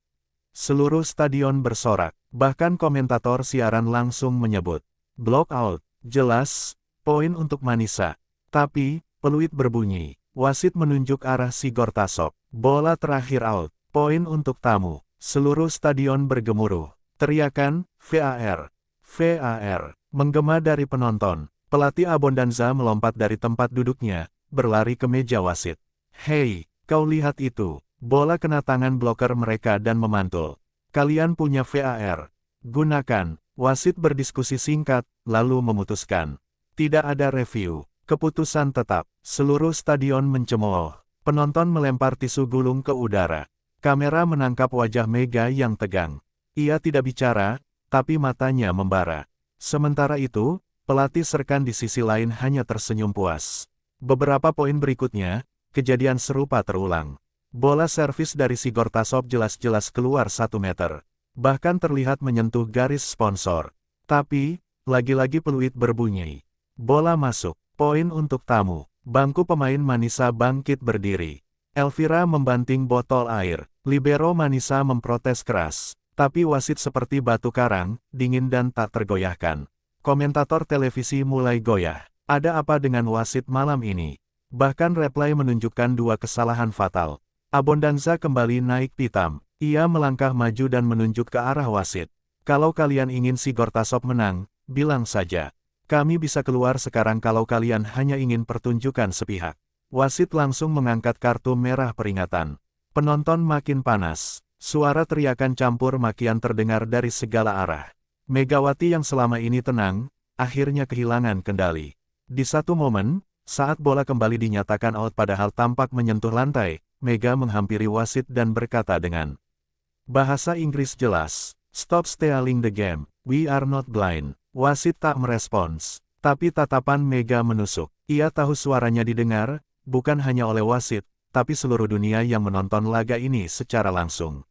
Speaker 1: Seluruh stadion bersorak, bahkan komentator siaran langsung menyebut, "Block out, jelas, poin untuk Manisa." Tapi, peluit berbunyi, wasit menunjuk arah Sigortasov. "Bola terakhir out, poin untuk tamu." Seluruh stadion bergemuruh. Teriakan, "VAR! VAR!" menggema dari penonton. Pelatih Abondanza melompat dari tempat duduknya, berlari ke meja wasit. "Hei, kau lihat itu? Bola kena tangan bloker mereka dan memantul. Kalian punya VAR. Gunakan." Wasit berdiskusi singkat, lalu memutuskan. Tidak ada review. Keputusan tetap. Seluruh stadion mencemooh. Penonton melempar tisu gulung ke udara. Kamera menangkap wajah Mega yang tegang. Ia tidak bicara, tapi matanya membara. Sementara itu, pelatih Serkan di sisi lain hanya tersenyum puas. Beberapa poin berikutnya, kejadian serupa terulang. Bola servis dari Sigortasov jelas-jelas keluar 1 meter. Bahkan terlihat menyentuh garis sponsor. Tapi, lagi-lagi peluit berbunyi. Bola masuk. Poin untuk tamu. Bangku pemain Manisa bangkit berdiri. Elvira membanting botol air. Libero Manisa memprotes keras. Tapi wasit seperti batu karang, dingin dan tak tergoyahkan. Komentator televisi mulai goyah. Ada apa dengan wasit malam ini? Bahkan replay menunjukkan 2 kesalahan fatal. Abondanza kembali naik pitam. Ia melangkah maju dan menunjuk ke arah wasit. "Kalau kalian ingin Sigortasov menang, bilang saja. Kami bisa keluar sekarang kalau kalian hanya ingin pertunjukan sepihak." Wasit langsung mengangkat kartu merah peringatan. Penonton makin panas. Suara teriakan campur makian terdengar dari segala arah. Megawati yang selama ini tenang, akhirnya kehilangan kendali. Di satu momen, saat bola kembali dinyatakan out padahal tampak menyentuh lantai, Mega menghampiri wasit dan berkata dengan bahasa Inggris jelas, "Stop stealing the game, we are not blind." Wasit tak merespons, tapi tatapan Mega menusuk. Ia tahu suaranya didengar, bukan hanya oleh wasit, tapi seluruh dunia yang menonton laga ini secara langsung.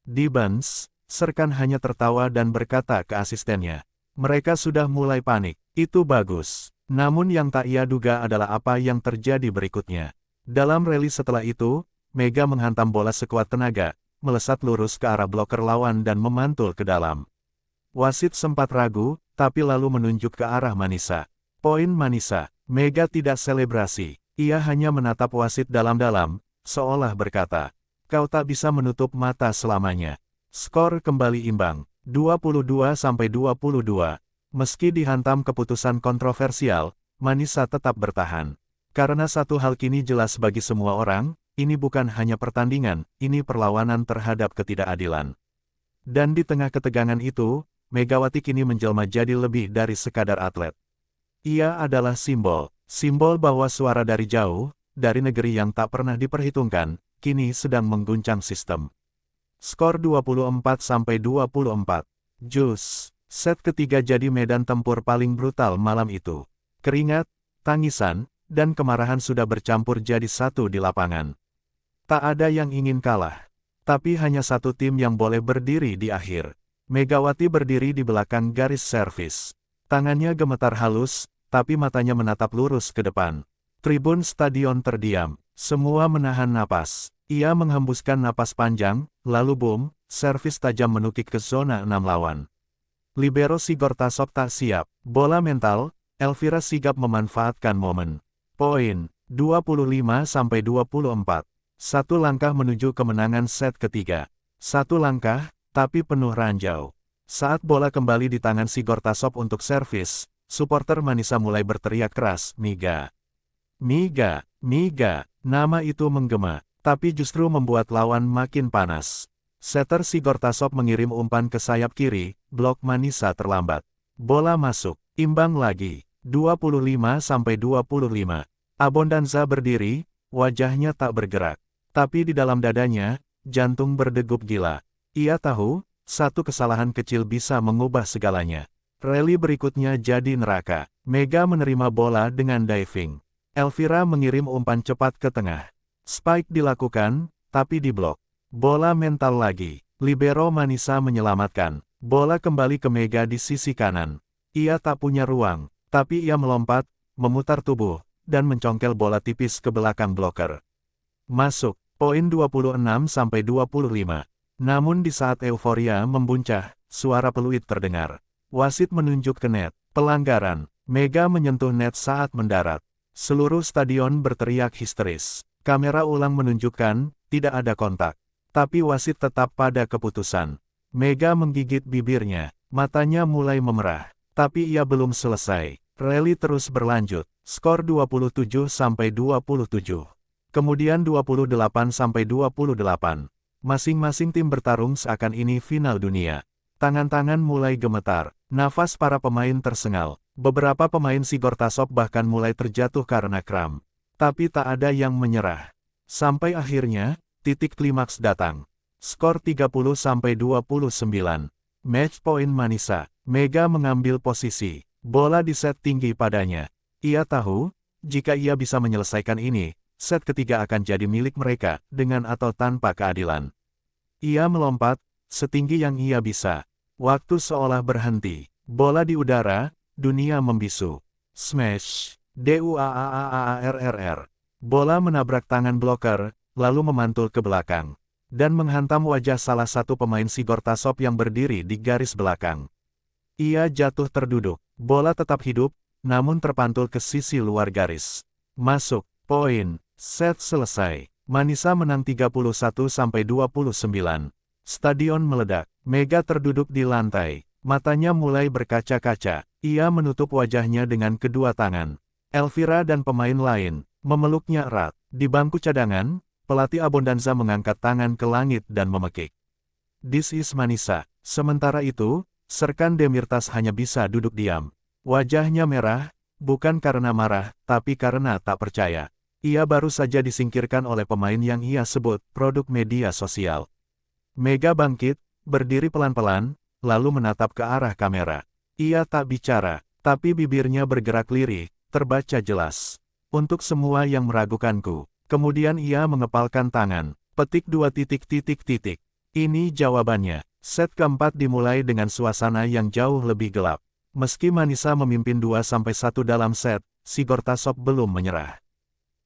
Speaker 1: Di bench, Serkan hanya tertawa dan berkata ke asistennya, "Mereka sudah mulai panik, itu bagus." Namun yang tak ia duga adalah apa yang terjadi berikutnya. Dalam rally setelah itu, Mega menghantam bola sekuat tenaga, melesat lurus ke arah bloker lawan dan memantul ke dalam. Wasit sempat ragu, tapi lalu menunjuk ke arah Manisa. Poin Manisa. Mega tidak selebrasi. Ia hanya menatap wasit dalam-dalam, seolah berkata, "Kau tak bisa menutup mata selamanya." Skor kembali imbang, 22-22. Meski dihantam keputusan kontroversial, Manisa tetap bertahan. Karena satu hal kini jelas bagi semua orang, ini bukan hanya pertandingan, ini perlawanan terhadap ketidakadilan. Dan di tengah ketegangan itu, Megawati kini menjelma jadi lebih dari sekadar atlet. Ia adalah simbol bahwa suara dari jauh, dari negeri yang tak pernah diperhitungkan, kini sedang mengguncang sistem. Skor 24-24. Jus. Set ketiga jadi medan tempur paling brutal malam itu. Keringat, tangisan, dan kemarahan sudah bercampur jadi satu di lapangan. Tak ada yang ingin kalah. Tapi hanya satu tim yang boleh berdiri di akhir. Megawati berdiri di belakang garis servis. Tangannya gemetar halus, tapi matanya menatap lurus ke depan. Tribun stadion terdiam. Semua menahan napas. Ia menghembuskan napas panjang, lalu boom, servis tajam menukik ke zona 6 lawan. Libero Sigortasov tak siap. Bola mental, Elvira sigap memanfaatkan momen. Poin, 25-24. Satu langkah menuju kemenangan set ketiga. Satu langkah, tapi penuh ranjau. Saat bola kembali di tangan Sigortasov untuk servis, supporter Manisa mulai berteriak keras, Miga. Miga, Miga, nama itu menggema, tapi justru membuat lawan makin panas. Setter Sigortasov mengirim umpan ke sayap kiri, blok Manisa terlambat. Bola masuk, imbang lagi, 25-25. Abondanza berdiri, wajahnya tak bergerak. Tapi di dalam dadanya, jantung berdegup gila. Ia tahu, satu kesalahan kecil bisa mengubah segalanya. Rally berikutnya jadi neraka. Mega menerima bola dengan diving. Elvira mengirim umpan cepat ke tengah. Spike dilakukan, tapi diblok. Bola mental lagi. Libero Manisa menyelamatkan. Bola kembali ke Mega di sisi kanan. Ia tak punya ruang, tapi ia melompat, memutar tubuh, dan mencongkel bola tipis ke belakang bloker. Masuk, poin 26-25. Namun di saat euforia membuncah, suara peluit terdengar. Wasit menunjuk ke net. Pelanggaran. Mega menyentuh net saat mendarat. Seluruh stadion berteriak histeris. Kamera ulang menunjukkan, tidak ada kontak. Tapi wasit tetap pada keputusan. Mega menggigit bibirnya. Matanya mulai memerah. Tapi ia belum selesai. Rally terus berlanjut. Skor 27-27. Kemudian 28-28. Masing-masing tim bertarung seakan ini final dunia. Tangan-tangan mulai gemetar. Nafas para pemain tersengal. Beberapa pemain Sigortasov bahkan mulai terjatuh karena kram. Tapi tak ada yang menyerah. Sampai akhirnya, titik klimaks datang. Skor 30-29. Match point Manisa. Mega mengambil posisi. Bola diset tinggi padanya. Ia tahu, jika ia bisa menyelesaikan ini, set ketiga akan jadi milik mereka, dengan atau tanpa keadilan. Ia melompat, setinggi yang ia bisa. Waktu seolah berhenti. Bola di udara, dunia membisu. Smash. DUAAAARRR. Bola menabrak tangan bloker, lalu memantul ke belakang. Dan menghantam wajah salah satu pemain Sigortasov yang berdiri di garis belakang. Ia jatuh terduduk. Bola tetap hidup, namun terpantul ke sisi luar garis. Masuk. Poin. Set selesai. Manisa menang 31-29. Stadion meledak. Mega terduduk di lantai. Matanya mulai berkaca-kaca. Ia menutup wajahnya dengan kedua tangan. Elvira dan pemain lain memeluknya erat. Di bangku cadangan, pelatih Abondanza mengangkat tangan ke langit dan memekik. This is Manisa. Sementara itu, Serkan Demirtas hanya bisa duduk diam. Wajahnya merah, bukan karena marah, tapi karena tak percaya. Ia baru saja disingkirkan oleh pemain yang ia sebut produk media sosial. Mega bangkit, berdiri pelan-pelan, lalu menatap ke arah kamera. Ia tak bicara, tapi bibirnya bergerak lirih, terbaca jelas. Untuk semua yang meragukanku. Kemudian ia mengepalkan tangan. Petik 2 titik. Ini jawabannya. Set keempat dimulai dengan suasana yang jauh lebih gelap. Meski Manisa memimpin 2-1 dalam set, Sigortasov belum menyerah.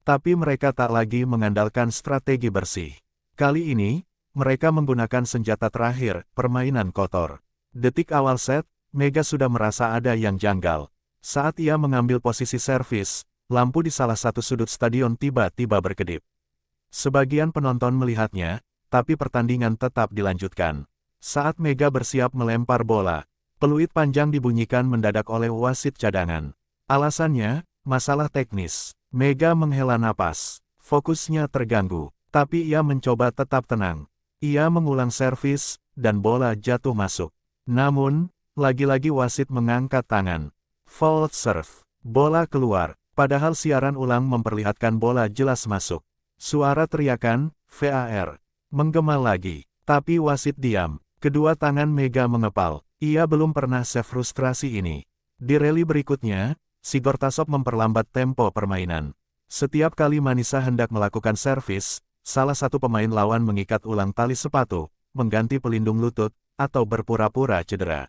Speaker 1: Tapi mereka tak lagi mengandalkan strategi bersih. Kali ini, mereka menggunakan senjata terakhir, permainan kotor. Detik awal set, Mega sudah merasa ada yang janggal. Saat ia mengambil posisi servis, lampu di salah satu sudut stadion tiba-tiba berkedip. Sebagian penonton melihatnya, tapi pertandingan tetap dilanjutkan. Saat Mega bersiap melempar bola, peluit panjang dibunyikan mendadak oleh wasit cadangan. Alasannya, masalah teknis. Mega menghela napas. Fokusnya terganggu. Tapi ia mencoba tetap tenang. Ia mengulang servis, dan bola jatuh masuk. Namun, lagi-lagi wasit mengangkat tangan. Fault serve. Bola keluar. Padahal siaran ulang memperlihatkan bola jelas masuk. Suara teriakan, VAR. Menggema lagi. Tapi wasit diam. Kedua tangan Mega mengepal. Ia belum pernah sefrustrasi ini. Di rally berikutnya, Sigortasov memperlambat tempo permainan. Setiap kali Manisa hendak melakukan servis, salah satu pemain lawan mengikat ulang tali sepatu, mengganti pelindung lutut, atau berpura-pura cedera.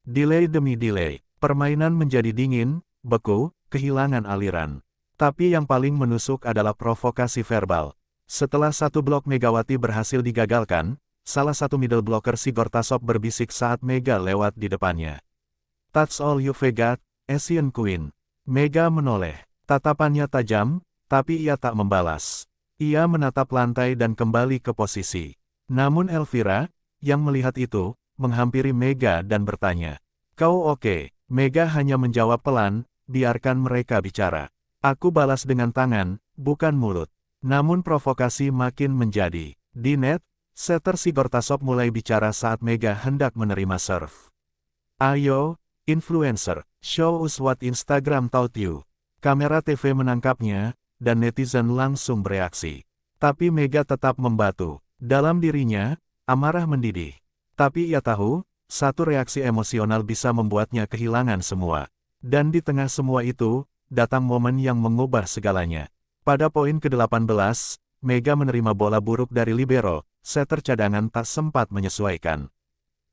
Speaker 1: Delay demi delay, permainan menjadi dingin, beku, kehilangan aliran. Tapi yang paling menusuk adalah provokasi verbal. Setelah satu blok Megawati berhasil digagalkan, salah satu middle blocker si Gortasop berbisik saat Mega lewat di depannya. "That's all you've got, Asian Queen." Mega menoleh. Tatapannya tajam, tapi ia tak membalas. Ia menatap lantai dan kembali ke posisi. Namun Elvira, yang melihat itu, menghampiri Mega dan bertanya, "Kau oke?" Mega hanya menjawab pelan, "Biarkan mereka bicara. Aku balas dengan tangan, bukan mulut." Namun provokasi makin menjadi. Di net, setter si Gortasop mulai bicara saat Mega hendak menerima serve. "Ayo, influencer, show us what Instagram taught you." Kamera TV menangkapnya, dan netizen langsung bereaksi. Tapi Mega tetap membatu. Dalam dirinya, amarah mendidih. Tapi ia tahu, satu reaksi emosional bisa membuatnya kehilangan semua. Dan di tengah semua itu, datang momen yang mengubah segalanya. Pada poin ke-18, Mega menerima bola buruk dari libero, setter cadangan tak sempat menyesuaikan.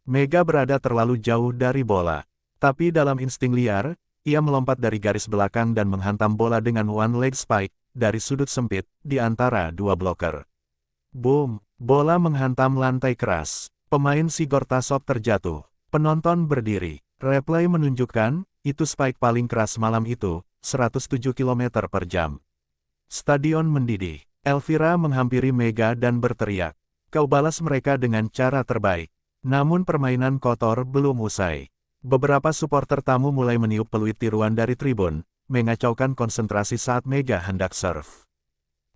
Speaker 1: Mega berada terlalu jauh dari bola. Tapi dalam insting liar, ia melompat dari garis belakang dan menghantam bola dengan one leg spike, dari sudut sempit, di antara dua bloker. Boom! Bola menghantam lantai keras. Pemain si Gortasop terjatuh. Penonton berdiri. Replay menunjukkan, itu spike paling keras malam itu, 107 km per jam. Stadion mendidih. Elvira menghampiri Mega dan berteriak, "Kau balas mereka dengan cara terbaik." Namun permainan kotor belum usai. Beberapa supporter tamu mulai meniup peluit tiruan dari tribun, mengacaukan konsentrasi saat Mega hendak serve.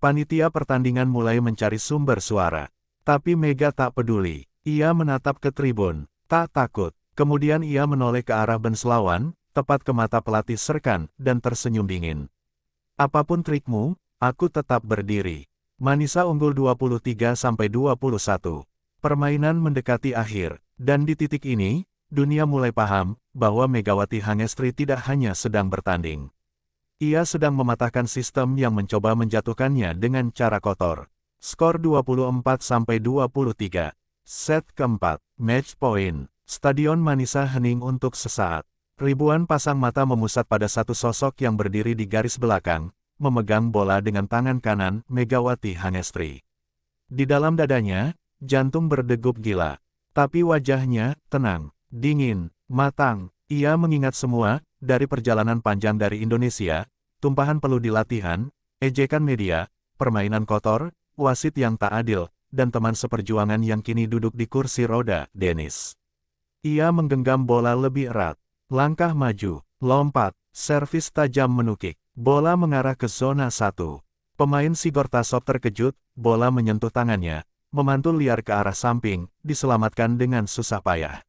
Speaker 1: Panitia pertandingan mulai mencari sumber suara. Tapi Mega tak peduli. Ia menatap ke tribun, tak takut. Kemudian ia menoleh ke arah bench lawan, tepat ke mata pelatih Serkan, dan tersenyum dingin. "Apapun trikmu, aku tetap berdiri." Manisa unggul 23-21. Permainan mendekati akhir, dan di titik ini, dunia mulai paham bahwa Megawati Hangestri tidak hanya sedang bertanding. Ia sedang mematahkan sistem yang mencoba menjatuhkannya dengan cara kotor. Skor 24-23. Set keempat, match point. Stadion Manisa hening untuk sesaat. Ribuan pasang mata memusat pada satu sosok yang berdiri di garis belakang, memegang bola dengan tangan kanan, Megawati Hangestri. Di dalam dadanya, jantung berdegup gila. Tapi wajahnya, tenang, dingin, matang. Ia mengingat semua, dari perjalanan panjang dari Indonesia, tumpahan peluh di latihan, ejekan media, permainan kotor, wasit yang tak adil, dan teman seperjuangan yang kini duduk di kursi roda, Dennis. Ia menggenggam bola lebih erat. Langkah maju, lompat, servis tajam menukik. Bola mengarah ke zona 1. Pemain si Gortasop terkejut, bola menyentuh tangannya, memantul liar ke arah samping, diselamatkan dengan susah payah.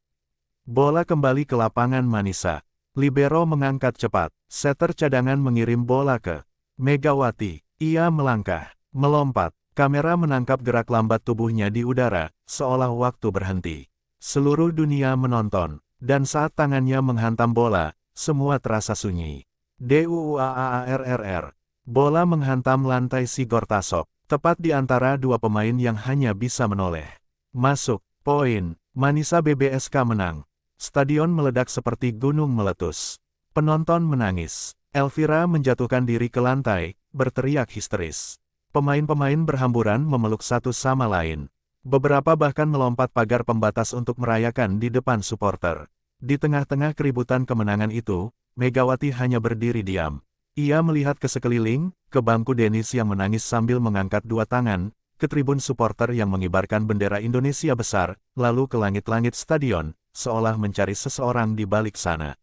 Speaker 1: Bola kembali ke lapangan Manisa. Libero mengangkat cepat, setter cadangan mengirim bola ke Megawati. Ia melangkah, melompat, kamera menangkap gerak lambat tubuhnya di udara, seolah waktu berhenti. Seluruh dunia menonton, dan saat tangannya menghantam bola, semua terasa sunyi. DUUAARRR. Bola menghantam lantai si Gortasop, tepat di antara dua pemain yang hanya bisa menoleh. Masuk, poin, Manisa BBSK menang. Stadion meledak seperti gunung meletus. Penonton menangis. Elvira menjatuhkan diri ke lantai, berteriak histeris. Pemain-pemain berhamburan memeluk satu sama lain. Beberapa bahkan melompat pagar pembatas untuk merayakan di depan supporter. Di tengah-tengah keributan kemenangan itu, Megawati hanya berdiri diam. Ia melihat ke sekeliling, ke bangku Dennis yang menangis sambil mengangkat dua tangan, ke tribun supporter yang mengibarkan bendera Indonesia besar, lalu ke langit-langit stadion, seolah mencari seseorang di balik sana.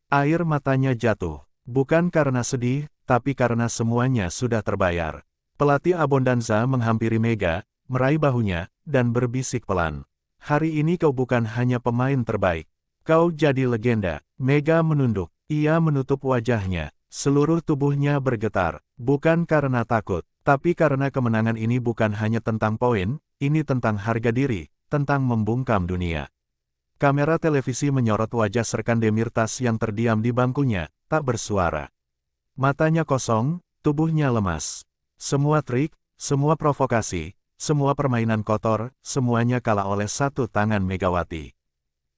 Speaker 1: Air matanya jatuh, bukan karena sedih, tapi karena semuanya sudah terbayar. Pelatih Abondanza menghampiri Mega, meraih bahunya, dan berbisik pelan. "Hari ini kau bukan hanya pemain terbaik. Kau jadi legenda." Mega menunduk, ia menutup wajahnya, seluruh tubuhnya bergetar, bukan karena takut, tapi karena kemenangan ini bukan hanya tentang poin, ini tentang harga diri, tentang membungkam dunia. Kamera televisi menyorot wajah Serkan Demirtas yang terdiam di bangkunya, tak bersuara. Matanya kosong, tubuhnya lemas. Semua trik, semua provokasi, Semua permainan kotor, semuanya kalah oleh satu tangan Megawati.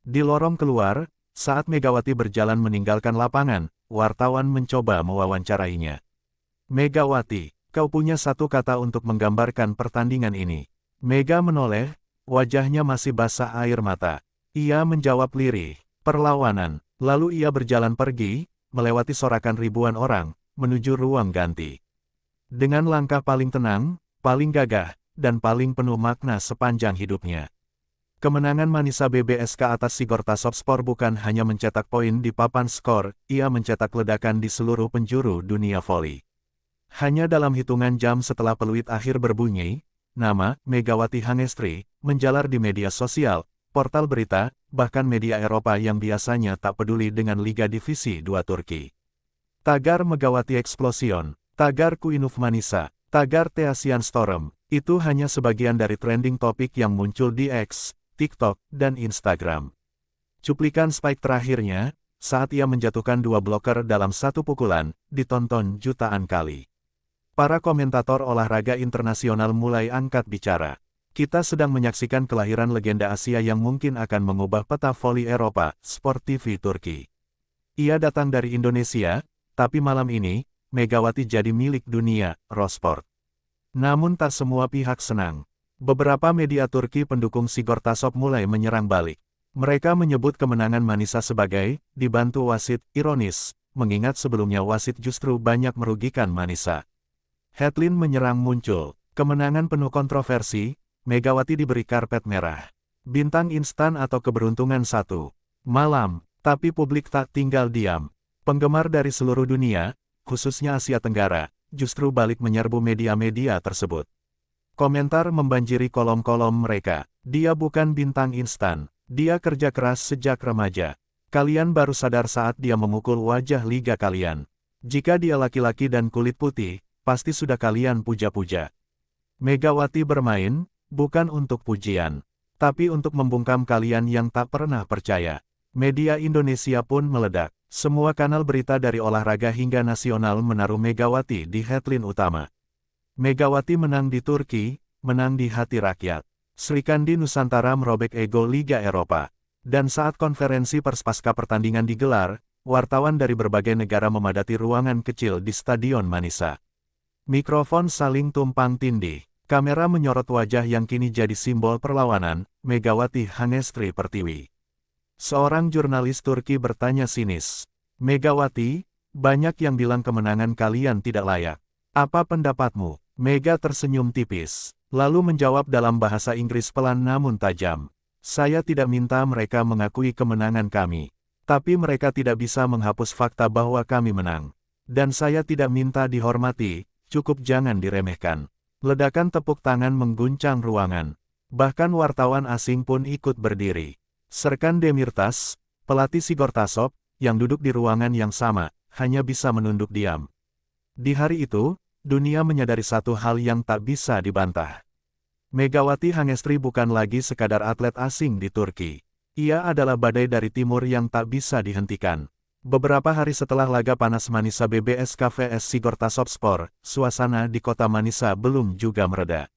Speaker 1: Di lorong keluar, saat Megawati berjalan meninggalkan lapangan, wartawan mencoba mewawancarainya. Megawati, kau punya satu kata untuk menggambarkan pertandingan ini. Mega menoleh, wajahnya masih basah air mata. Ia menjawab lirih, perlawanan. Lalu ia berjalan pergi, melewati sorakan ribuan orang, menuju ruang ganti. Dengan langkah paling tenang, paling gagah, dan paling penuh makna sepanjang hidupnya. Kemenangan Manisa BBSK atas Sigortasorpspor bukan hanya mencetak poin di papan skor, ia mencetak ledakan di seluruh penjuru dunia voli. Hanya dalam hitungan jam setelah peluit akhir berbunyi, nama Megawati Hangestri menjalar di media sosial, portal berita, bahkan media Eropa yang biasanya tak peduli dengan Liga Divisi 2 Turki. Tagar Megawati Explosion, tagar Queen of Manisa, tagar Theasian Storm, itu hanya sebagian dari trending topik yang muncul di X, TikTok, dan Instagram. Cuplikan spike terakhirnya, saat ia menjatuhkan dua bloker dalam satu pukulan, ditonton jutaan kali. Para komentator olahraga internasional mulai angkat bicara. Kita sedang menyaksikan kelahiran legenda Asia yang mungkin akan mengubah peta voli Eropa, Sport TV Turki. Ia datang dari Indonesia, tapi malam ini, Megawati jadi milik dunia, Rosport. Namun tak semua pihak senang. Beberapa media Turki pendukung Sigortasop mulai menyerang balik. Mereka menyebut kemenangan Manisa sebagai, dibantu wasit, ironis, mengingat sebelumnya wasit justru banyak merugikan Manisa. Headline menyerang muncul, kemenangan penuh kontroversi, Megawati diberi karpet merah. Bintang instan atau keberuntungan satu malam, tapi publik tak tinggal diam. Penggemar dari seluruh dunia, khususnya Asia Tenggara, justru balik menyerbu media-media tersebut. Komentar membanjiri kolom-kolom mereka. Dia bukan bintang instan, dia kerja keras sejak remaja. Kalian baru sadar saat dia memukul wajah liga kalian. Jika dia laki-laki dan kulit putih, pasti sudah kalian puja-puja. Megawati bermain, bukan untuk pujian, tapi untuk membungkam kalian yang tak pernah percaya. Media Indonesia pun meledak. Semua kanal berita dari olahraga hingga nasional menaruh Megawati di headline utama. Megawati menang di Turki, menang di hati rakyat. Srikandi Nusantara merobek ego Liga Eropa. Dan saat konferensi pers pasca pertandingan digelar, wartawan dari berbagai negara memadati ruangan kecil di Stadion Manisa. Mikrofon saling tumpang tindih. Kamera menyorot wajah yang kini jadi simbol perlawanan, Megawati Hangestri Pertiwi. Seorang jurnalis Turki bertanya sinis, Megawati, banyak yang bilang kemenangan kalian tidak layak. Apa pendapatmu? Mega tersenyum tipis, lalu menjawab dalam bahasa Inggris pelan namun tajam. Saya tidak minta mereka mengakui kemenangan kami. Tapi mereka tidak bisa menghapus fakta bahwa kami menang. Dan saya tidak minta dihormati, cukup jangan diremehkan. Ledakan tepuk tangan mengguncang ruangan. Bahkan wartawan asing pun ikut berdiri. Serkan Demirtas, pelatih Sigortasop, yang duduk di ruangan yang sama, hanya bisa menunduk diam. Di hari itu, dunia menyadari satu hal yang tak bisa dibantah. Megawati Hangestri bukan lagi sekadar atlet asing di Turki. Ia adalah badai dari timur yang tak bisa dihentikan. Beberapa hari setelah laga panas Manisa BBSK vs Sigortasorpspor, suasana di kota Manisa belum juga mereda.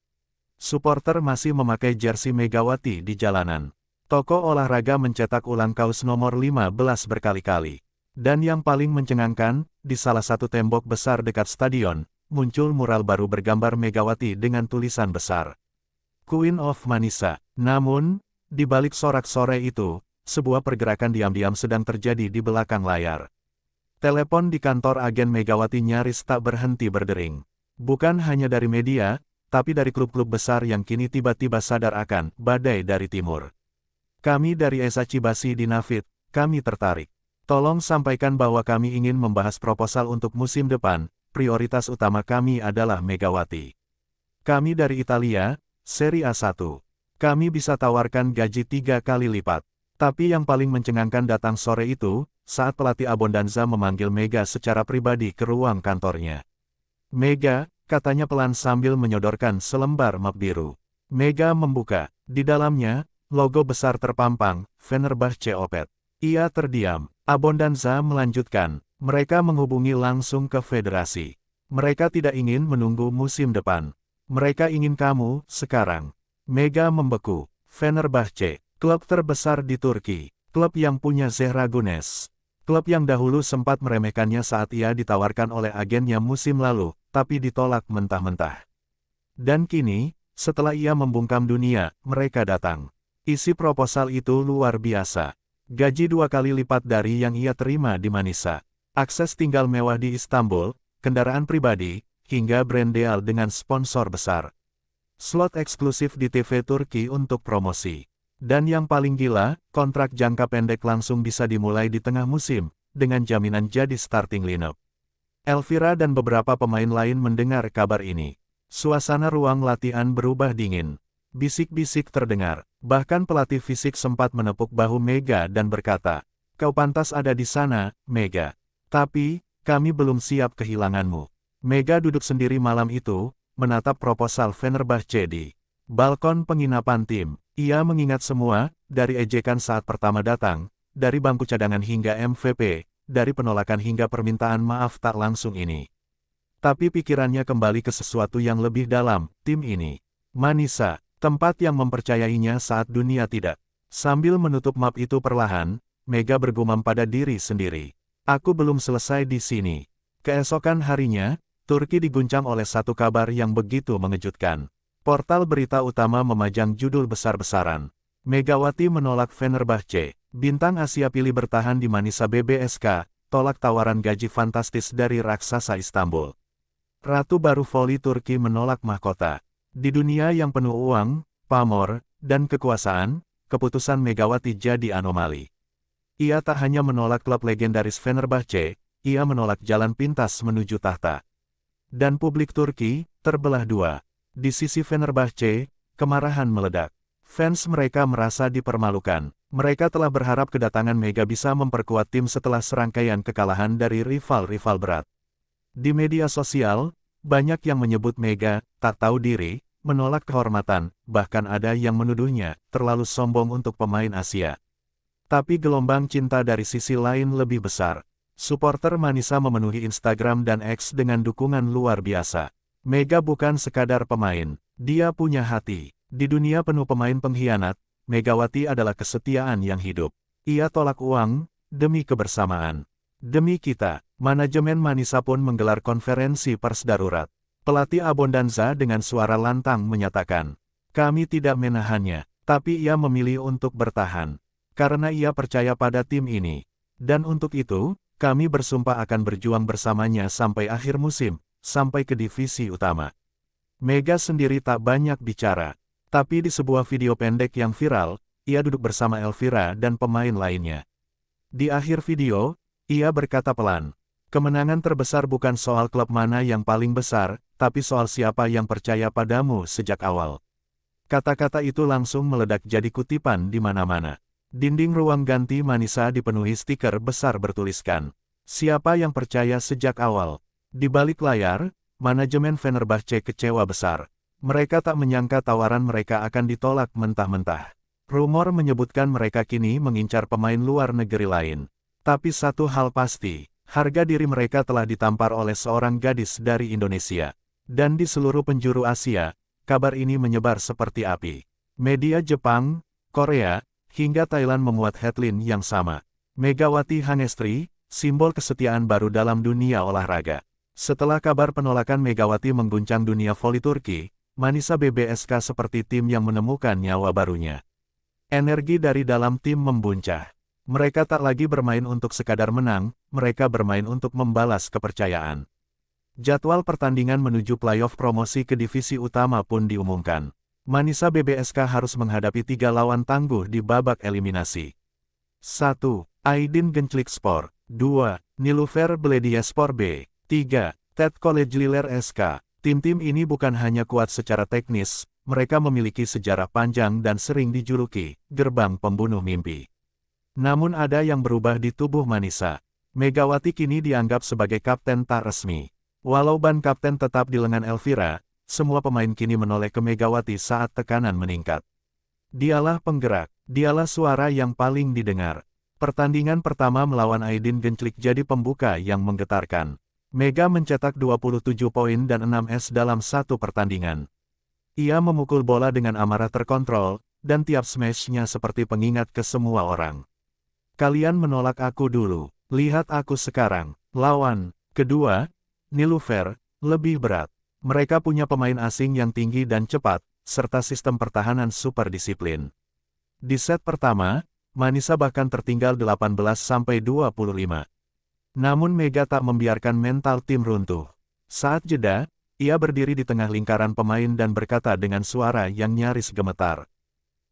Speaker 1: Supporter masih memakai jersey Megawati di jalanan. Toko olahraga mencetak ulang kaos nomor 15 berkali-kali. Dan yang paling mencengangkan, di salah satu tembok besar dekat stadion, muncul mural baru bergambar Megawati dengan tulisan besar, Queen of Manisa. Namun, di balik sorak-sorai itu, sebuah pergerakan diam-diam sedang terjadi di belakang layar. Telepon di kantor agen Megawati nyaris tak berhenti berdering. Bukan hanya dari media, tapi dari klub-klub besar yang kini tiba-tiba sadar akan badai dari timur. Kami dari Esa Cibasi di Nafit, kami tertarik. Tolong sampaikan bahwa kami ingin membahas proposal untuk musim depan, prioritas utama kami adalah Megawati. Kami dari Italia, Serie A1. Kami bisa tawarkan gaji 3 kali lipat. Tapi yang paling mencengangkan datang sore itu, saat pelatih Abondanza memanggil Mega secara pribadi ke ruang kantornya. Mega, katanya pelan sambil menyodorkan selembar map biru. Mega membuka. Di dalamnya, logo besar terpampang, Fenerbahce Opet. Ia terdiam. Abondanza melanjutkan, mereka menghubungi langsung ke federasi. Mereka tidak ingin menunggu musim depan. Mereka ingin kamu, sekarang. Mega membeku. Fenerbahce, klub terbesar di Turki. Klub yang punya Zehra Güneş. Klub yang dahulu sempat meremehkannya saat ia ditawarkan oleh agennya musim lalu, tapi ditolak mentah-mentah. Dan kini, setelah ia membungkam dunia, mereka datang. Isi proposal itu luar biasa. Gaji 2 kali lipat dari yang ia terima di Manisa. Akses tinggal mewah di Istanbul, kendaraan pribadi, hingga brand deal dengan sponsor besar. Slot eksklusif di TV Turki untuk promosi. Dan yang paling gila, kontrak jangka pendek langsung bisa dimulai di tengah musim, dengan jaminan jadi starting lineup. Elvira dan beberapa pemain lain mendengar kabar ini. Suasana ruang latihan berubah dingin. Bisik-bisik terdengar, bahkan pelatih fisik sempat menepuk bahu Mega dan berkata, "Kau pantas ada di sana, Mega. Tapi, kami belum siap kehilanganmu." Mega duduk sendiri malam itu, menatap proposal Fenerbahce di balkon penginapan tim. Ia mengingat semua, dari ejekan saat pertama datang, dari bangku cadangan hingga MVP, dari penolakan hingga permintaan maaf tak langsung ini. Tapi pikirannya kembali ke sesuatu yang lebih dalam, tim ini. Manisa, tempat yang mempercayainya saat dunia tidak. Sambil menutup map itu perlahan, Mega bergumam pada diri sendiri. Aku belum selesai di sini. Keesokan harinya, Turki diguncang oleh satu kabar yang begitu mengejutkan. Portal berita utama memajang judul besar-besaran. Megawati menolak Fenerbahce, bintang Asia pilih bertahan di Manisa BBSK, tolak tawaran gaji fantastis dari raksasa Istanbul. Ratu baru voli Turki menolak mahkota. Di dunia yang penuh uang, pamor, dan kekuasaan, keputusan Megawati jadi anomali. Ia tak hanya menolak klub legendaris Fenerbahce, ia menolak jalan pintas menuju tahta. Dan publik Turki terbelah dua. Di sisi Fenerbahce, kemarahan meledak. Fans mereka merasa dipermalukan. Mereka telah berharap kedatangan Mega bisa memperkuat tim setelah serangkaian kekalahan dari rival-rival berat. Di media sosial, banyak yang menyebut Mega tak tahu diri, menolak kehormatan, bahkan ada yang menuduhnya terlalu sombong untuk pemain Asia. Tapi gelombang cinta dari sisi lain lebih besar. Supporter Manisa memenuhi Instagram dan X dengan dukungan luar biasa. Mega bukan sekadar pemain, dia punya hati. Di dunia penuh pemain pengkhianat, Megawati adalah kesetiaan yang hidup. Ia tolak uang, demi kebersamaan. Demi kita, manajemen Manisa pun menggelar konferensi pers darurat. Pelatih Abondanza dengan suara lantang menyatakan, "Kami tidak menahannya, tapi ia memilih untuk bertahan. Karena ia percaya pada tim ini. Dan untuk itu, kami bersumpah akan berjuang bersamanya sampai akhir musim. Sampai ke divisi utama." Mega sendiri tak banyak bicara. Tapi di sebuah video pendek yang viral, ia duduk bersama Elvira dan pemain lainnya. Di akhir video, ia berkata pelan, "Kemenangan terbesar bukan soal klub mana yang paling besar, tapi soal siapa yang percaya padamu sejak awal." Kata-kata itu langsung meledak jadi kutipan di mana-mana. Dinding ruang ganti Manisa dipenuhi stiker besar bertuliskan, "Siapa yang percaya sejak awal?" Di balik layar, manajemen Fenerbahce kecewa besar. Mereka tak menyangka tawaran mereka akan ditolak mentah-mentah. Rumor menyebutkan mereka kini mengincar pemain luar negeri lain. Tapi satu hal pasti, harga diri mereka telah ditampar oleh seorang gadis dari Indonesia. Dan di seluruh penjuru Asia, kabar ini menyebar seperti api. Media Jepang, Korea, hingga Thailand memuat headline yang sama. Megawati Hangestri, simbol kesetiaan baru dalam dunia olahraga. Setelah kabar penolakan Megawati mengguncang dunia voli Turki, Manisa BBSK seperti tim yang menemukan nyawa barunya. Energi dari dalam tim membuncah. Mereka tak lagi bermain untuk sekadar menang, mereka bermain untuk membalas kepercayaan. Jadwal pertandingan menuju playoff promosi ke divisi utama pun diumumkan. Manisa BBSK harus menghadapi 3 lawan tangguh di babak eliminasi. 1. Aydin Gençlikspor. 2. Nilüfer Belediyespor B. 3. TED College Liller SK. Tim-tim ini bukan hanya kuat secara teknis, mereka memiliki sejarah panjang dan sering dijuluki gerbang pembunuh mimpi. Namun ada yang berubah di tubuh Manisa. Megawati kini dianggap sebagai kapten tak resmi. Walau ban kapten tetap di lengan Elvira, semua pemain kini menoleh ke Megawati saat tekanan meningkat. Dialah penggerak, dialah suara yang paling didengar. Pertandingan pertama melawan Aydin Gençlik jadi pembuka yang menggetarkan. Mega mencetak 27 poin dan 6 ace dalam satu pertandingan. Ia memukul bola dengan amarah terkontrol, dan tiap smash-nya seperti pengingat ke semua orang. Kalian menolak aku dulu. Lihat aku sekarang. Lawan kedua, Niloufer, lebih berat. Mereka punya pemain asing yang tinggi dan cepat, serta sistem pertahanan super disiplin. Di set pertama, Manisa bahkan tertinggal 18-25. Namun Mega tak membiarkan mental tim runtuh. Saat jeda, ia berdiri di tengah lingkaran pemain dan berkata dengan suara yang nyaris gemetar.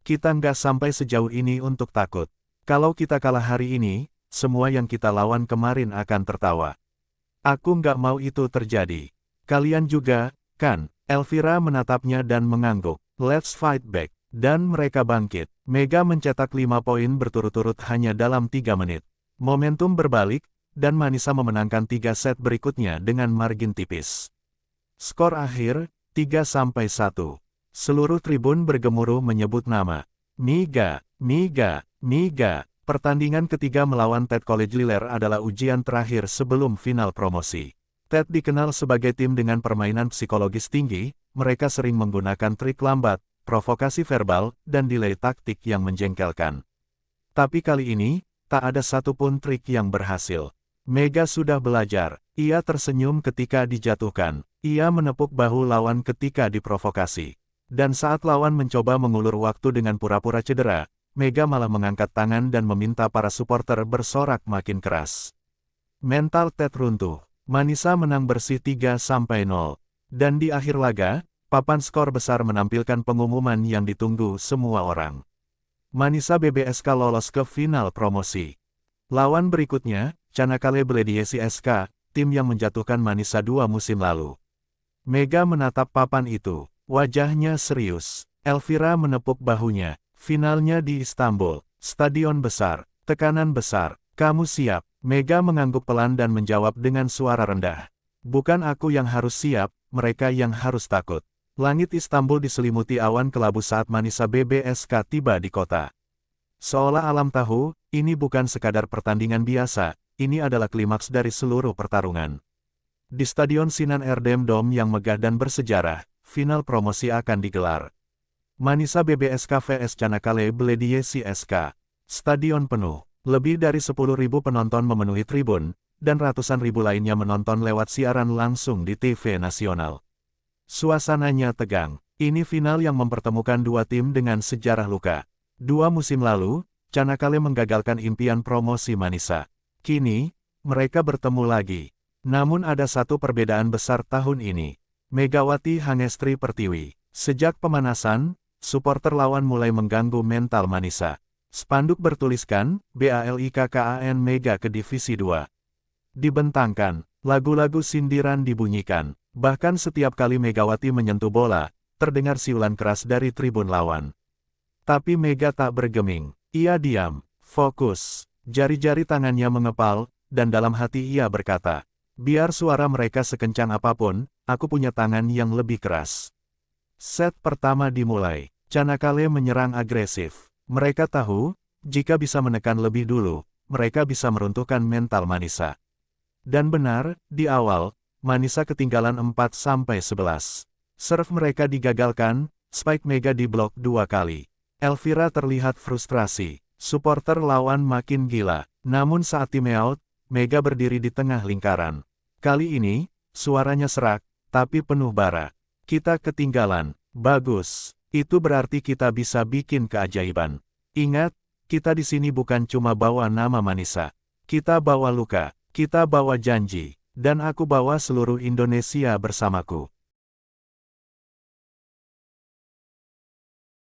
Speaker 1: Kita nggak sampai sejauh ini untuk takut. Kalau kita kalah hari ini, semua yang kita lawan kemarin akan tertawa. Aku nggak mau itu terjadi. Kalian juga, kan? Elvira menatapnya dan mengangguk. Let's fight back. Dan mereka bangkit. Mega mencetak 5 poin berturut-turut hanya dalam 3 menit. Momentum berbalik, dan Manisa memenangkan 3 set berikutnya dengan margin tipis. Skor akhir, 3-1. Seluruh tribun bergemuruh menyebut nama. Miga. Pertandingan ketiga melawan Ted College Liller adalah ujian terakhir sebelum final promosi. Ted dikenal sebagai tim dengan permainan psikologis tinggi, mereka sering menggunakan trik lambat, provokasi verbal, dan delay taktik yang menjengkelkan. Tapi kali ini, tak ada satupun trik yang berhasil. Mega sudah belajar, ia tersenyum ketika dijatuhkan, ia menepuk bahu lawan ketika diprovokasi. Dan saat lawan mencoba mengulur waktu dengan pura-pura cedera, Mega malah mengangkat tangan dan meminta para supporter bersorak makin keras. Mental Ted runtuh. Manisa menang bersih 3-0. Dan di akhir laga, papan skor besar menampilkan pengumuman yang ditunggu semua orang. Manisa BBSK lolos ke final promosi. Lawan berikutnya, Çanakkale Belediyesi SK, tim yang menjatuhkan Manisa 2 musim lalu. Mega menatap papan itu. Wajahnya serius. Elvira menepuk bahunya. Finalnya di Istanbul. Stadion besar. Tekanan besar. Kamu siap? Mega mengangguk pelan dan menjawab dengan suara rendah. Bukan aku yang harus siap, mereka yang harus takut. Langit Istanbul diselimuti awan kelabu saat Manisa BBSK tiba di kota. Seolah alam tahu, ini bukan sekadar pertandingan biasa, ini adalah klimaks dari seluruh pertarungan. Di Stadion Sinan Erdem Dome yang megah dan bersejarah, final promosi akan digelar. Manisa BBSK vs Çanakkale Belediyesi SK. Stadion penuh. Lebih dari 10.000 penonton memenuhi tribun, dan ratusan ribu lainnya menonton lewat siaran langsung di TV nasional. Suasananya tegang. Ini final yang mempertemukan dua tim dengan sejarah luka. 2 musim lalu, Çanakkale menggagalkan impian promosi Manisa. Kini, mereka bertemu lagi. Namun ada satu perbedaan besar tahun ini. Megawati Hangestri Pertiwi. Sejak pemanasan, supporter lawan mulai mengganggu mental Manisa. Spanduk bertuliskan, BALIKKAN Mega ke Divisi 2. Dibentangkan, lagu-lagu sindiran dibunyikan. Bahkan setiap kali Megawati menyentuh bola, terdengar siulan keras dari tribun lawan. Tapi Mega tak bergeming. Ia diam, fokus. Jari-jari tangannya mengepal, dan dalam hati ia berkata, biar suara mereka sekencang apapun, aku punya tangan yang lebih keras. Set pertama dimulai. Çanakkale menyerang agresif. Mereka tahu, jika bisa menekan lebih dulu, mereka bisa meruntuhkan mental Manisa. Dan benar, di awal, Manisa ketinggalan 4-11. Serve mereka digagalkan, spike Mega diblok 2 kali. Elvira terlihat frustrasi. Supporter lawan makin gila. Namun saat time out, Mega berdiri di tengah lingkaran. Kali ini, suaranya serak, tapi penuh bara. Kita ketinggalan. Bagus. Itu berarti kita bisa bikin keajaiban. Ingat, kita di sini bukan cuma bawa nama Manisa. Kita bawa luka, kita bawa janji, dan aku bawa seluruh Indonesia bersamaku.